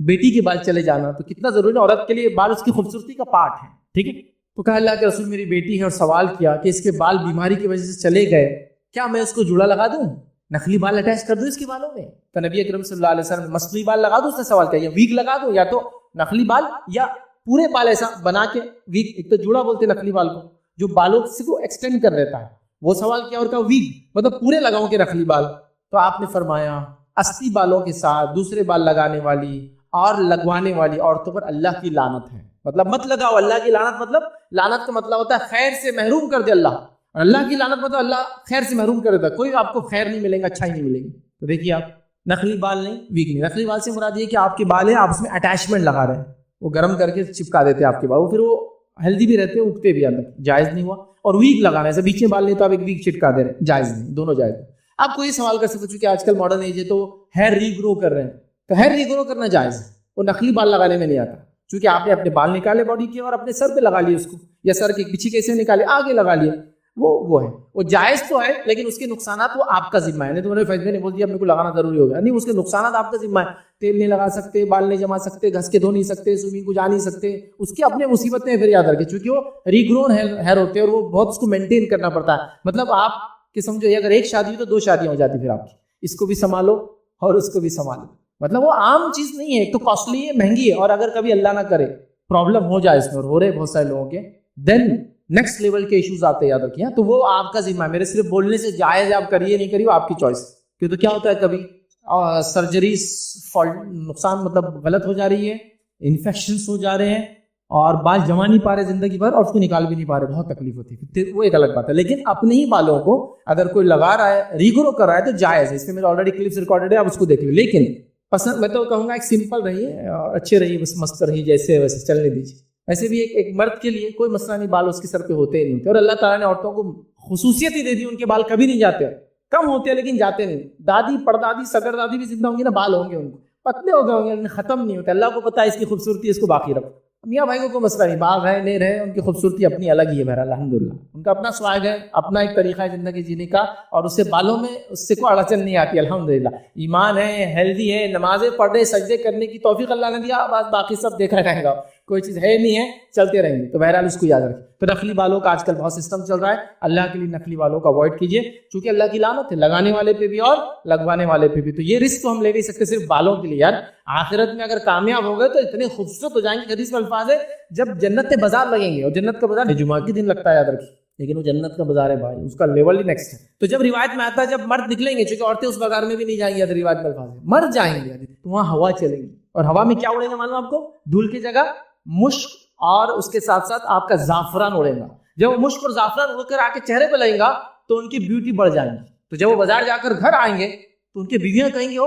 بیٹی کے بال چلے جانا تو کتنا ضروری ہے, عورت کے لیے بال اس کی خوبصورتی کا پارٹ ہے, ٹھیک ہے. تو کہا اللہ کے رسول میری بیٹی ہے, اور سوال کیا کہ اس کے بال بیماری کی وجہ سے چلے گئے, کیا میں اس کو جوڑا لگا دوں, نقلی بال اٹیچ کر دوں اس کے بالوں میں؟ تو نبی اکرم صلی اللہ علیہ وسلم نے مصنوعی بال لگا دو, اس نے سوال کیا, یا ویگ لگا دو, یا تو نقلی بال یا پورے بال ایسا بنا کے ویگ, ایک تو جوڑا بولتے ہیں نقلی بال کو جو بالوں سے کو ایکسٹینڈ کر دیتا ہے, وہ سوال کیا, اور کہا ویگ مطلب پورے لگاؤں کے نقلی بال. تو آپ نے فرمایا اصلی بالوں کے ساتھ دوسرے بال لگانے والی اور لگوانے والی عورتوں پر اللہ کی لعنت ہے. مطلب مت لگاؤ, اللہ کی لعنت, مطلب لعنت کا مطلب ہوتا ہے خیر سے محروم کر دے اللہ, اور اللہ کی لعنت مطلب اللہ خیر سے محروم کر دیتا ہے, کوئی آپ کو خیر نہیں ملے گا, اچھائی نہیں ملے گی. تو دیکھیے آپ نقلی بال نہیں, ویگ نہیں, نقلی بال سے مراد یہ کہ آپ کے بال ہیں, آپ اس میں اٹیچمنٹ لگا رہے ہیں, وہ گرم کر کے چپکا دیتے ہیں آپ کے بال, وہ پھر وہ ہیلدی بھی رہتے ہیں, اگتے بھی اندر, جائز نہیں ہوا. اور ویگ لگانا ہے, بیچ میں بال نہیں تو آپ ایک ویگ چپکا دے رہے ہیں, جائز نہیں, دونوں جائز. آپ کو یہ سوال کر سکتے کہ آج کل ماڈرن ایج ہے تو ہیئر ری گرو کر رہے ہیں, تو ہیئر ری گرو کرنا جائز ہے, وہ نقلی بال لگانے میں نہیں آتا, کیونکہ آپ نے اپنے بال نکالے باڈی کے اور اپنے سر پہ لگا لیے اس کو, یا سر کے پیچھے کیسے نکالے آگے لگا لیے, وہ ہے, وہ جائز تو ہے, لیکن اس کے نقصانات وہ آپ کا ذمہ ہے. نہیں تو میرے فیصلے نے بول دیا میرے کو لگانا ضروری ہوگا, نہیں, اس کے نقصانات آپ کا ذمہ ہے. تیل نہیں لگا سکتے, بال نہیں جما سکتے, گھس کے دھو نہیں سکتے, سوئمنگ کو جا نہیں سکتے, اس کی اپنے مصیبتیں پھر یاد رکھیں, چونکہ وہ ری گرون ہیئر ہوتے ہیں اور وہ بہت اس کو مینٹین کرنا پڑتا ہے. مطلب آپ کہ سمجھو اگر ایک شادی ہو تو 2 شادیاں ہو جاتی پھر آپ کی, اس کو بھی سنبھالو اور اس کو بھی سنبھالو. مطلب وہ عام چیز نہیں ہے, ایک تو کاسٹلی ہے, مہنگی ہے, اور اگر کبھی اللہ نہ کرے پرابلم ہو جائے اس میں, اور ہو رہے بہت سارے لوگوں کے, دین نیکسٹ لیول کے ایشوز آتے ہیں, یاد رکھیے. تو وہ آپ کا ذمہ ہے, میرے صرف بولنے سے جائز ہے, آپ کریے نہیں کریے وہ آپ کی چوائس. کیوں تو کیا ہوتا ہے کبھی سرجری نقصان مطلب غلط ہو جا رہی ہے, انفیکشنس ہو جا رہے ہیں, اور بال جما نہیں پا رہے زندگی بھر, اور اس کو نکال بھی نہیں پا رہے, بہت تکلیف ہوتی ہے, وہ ایک الگ بات ہے. لیکن اپنے ہی بالوں کو اگر کوئی لگا رہا ہے, ریگرو کر رہا ہے تو جائز ہے. اس میں میرے آلریڈی کلپس ریکارڈڈ ہے, آپ اس کو دیکھ لیں. لیکن پسند میں تو کہوں گا ایک سمپل رہیے, اچھے رہیے, بس مست رہیے, جیسے ویسے چلنے دیجیے. ایسے بھی ایک مرد کے لیے کوئی مسئلہ نہیں, بال اس کے سر پہ ہوتے ہی نہیں ہوتے, اور اللہ تعالیٰ نے عورتوں کو خصوصیت ہی دے دی, ان کے بال کبھی نہیں جاتے, کم ہوتے ہیں لیکن جاتے نہیں. دادی پردادی صدر دادی بھی زندہ ہوں گی نا, بال ہوں گے ان کو, پتلے ہو گئے ہوں گے, ختم نہیں ہوتے. اللہ کو پتا ہے اس کی خوبصورتی ہے, اس کو باقی رکھو. میاں بھائی کو کوئی مسئلہ نہیں, بال رہے نہیں رہے, ان کی خوبصورتی اپنی الگ ہی ہے بہرحال, الحمدللہ. ان کا اپنا سواگ ہے, اپنا ایک طریقہ ہے زندگی جینے کا, اور اس سے بالوں میں اس سے کوئی اڑچن نہیں آتی, الحمدللہ. ایمان ہے, ہیلدی ہے, نمازیں پڑھ رہے, سجدے کرنے کی توفیق اللہ نے دیا, بس باقی سب دیکھا رہے گا, کوئی چیز ہے نہیں ہے, چلتے رہیں گے. تو بہرحال اس کو یاد رکھیں. تو نقلی بالوں کا آج کل بہت سسٹم چل رہا ہے, اللہ کے لیے نقلی بالوں کو اوائڈ کیجیے, چونکہ اللہ کی لعنت ہے لگانے والے پہ بھی اور لگوانے والے پہ بھی. تو یہ رسک تو ہم لے نہیں سکتے صرف بالوں کے لیے یار. آخرت میں اگر کامیاب ہو گئے تو اتنے خوبصورت ہو جائیں گے, حدیث میں الفاظ ہے جب جنت میں بازار لگیں گے, اور جنت کا بازار جمعہ کے دن لگتا ہے, یاد رکھیے, لیکن وہ جنت کا بازار ہے بھائی, اس کا لیول ہی نیکسٹ ہے. تو جب روایت میں آتا ہے جب مرد نکلیں گے, چونکہ عورتیں اس بازار میں بھی نہیں جائیں گی, روایت میں الفاظ ہے مرد جائیں گے, تو وہاں ہوا چلے گی, اور ہوا میں کیا اڑے گا معلوم آپ کو, دھول کی جگہ مشک, اور اس کے ساتھ ساتھ آپ کا زعفران اڑے گا. جب وہ مشک اور زعفران اڑ کر آ کے چہرے پہ لگیں گا تو ان کی بیوٹی بڑھ جائیں گی. تو جب وہ بازار جا کر گھر آئیں گے تو ان کی بیویاں کہیں گے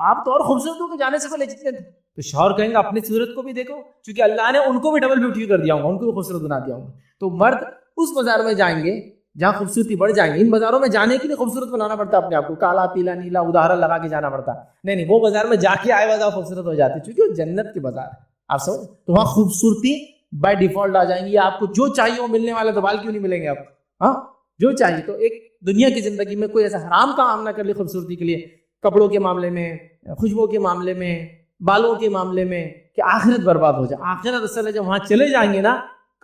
آپ تو اور خوبصورت ہو کے جانے سے پہلے جتنے تھے. تو شوہر کہیں گے اپنی صورت کو بھی دیکھو, کیونکہ اللہ نے ان کو بھی ڈبل بیوٹی کر دیا ہوں, ان کو بھی خوبصورت بنا دیا ہوں. تو مرد اس بازار میں جائیں گے جہاں خوبصورتی بڑھ جائیں گے. ان بازاروں میں جانے کے لیے خوبصورت بنانا پڑتا ہے اپنے آپ کو, کالا پیلا نیلا ادھارن لگا کے جانا پڑتا ہے. نہیں, وہ بازار میں جا کے آئے بازار خوبصورت ہو جاتی ہے, کیونکہ وہ جنت کے بازار ہے. آپ سمجھ, تو وہاں خوبصورتی بائی ڈیفالٹ آ جائیں گی. آپ کو جو چاہیے وہ ملنے والا, تو بال کیوں نہیں ملیں گے آپ کو, ہاں جو چاہیے. تو ایک دنیا کی زندگی میں کوئی ایسا حرام کام نہ کر لے خوبصورتی کے لیے, کپڑوں کے معاملے میں, خوشبو کے معاملے میں, بالوں کے معاملے میں, کہ آخرت برباد ہو جائے. آخرت اصل ہے جب وہاں چلے جائیں گے نا,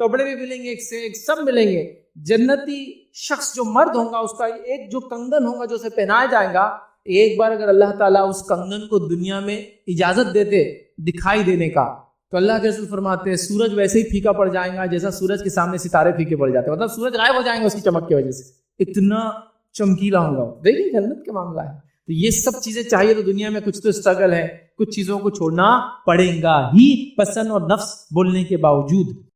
کپڑے بھی ملیں گے ایک سے ایک, سب ملیں گے. جنتی شخص جو مرد ہوگا اس کا ایک جو کنگن ہوگا جو اسے پہنایا جائے گا, ایک بار اگر اللہ تعالیٰ اس کنگن کو دنیا میں اجازت دیتے دکھائی دینے کا, تو اللہ کے رسول فرماتے ہیں سورج ویسے ہی پھیکا پڑ جائے گا جیسا سورج کے سامنے ستارے پھیکے پڑ جاتے ہیں. مطلب سورج غائب ہو جائیں گے اس کی چمک کی وجہ سے, اتنا چمکیلا ہوگا. دیکھیے جنت کا معاملہ ہے. تو یہ سب چیزیں چاہیے تو دنیا میں کچھ تو اسٹرگل ہے، کچھ چیزوں کو چھوڑنا پڑے گا ہی پسند اور نفس بولنے کے باوجود.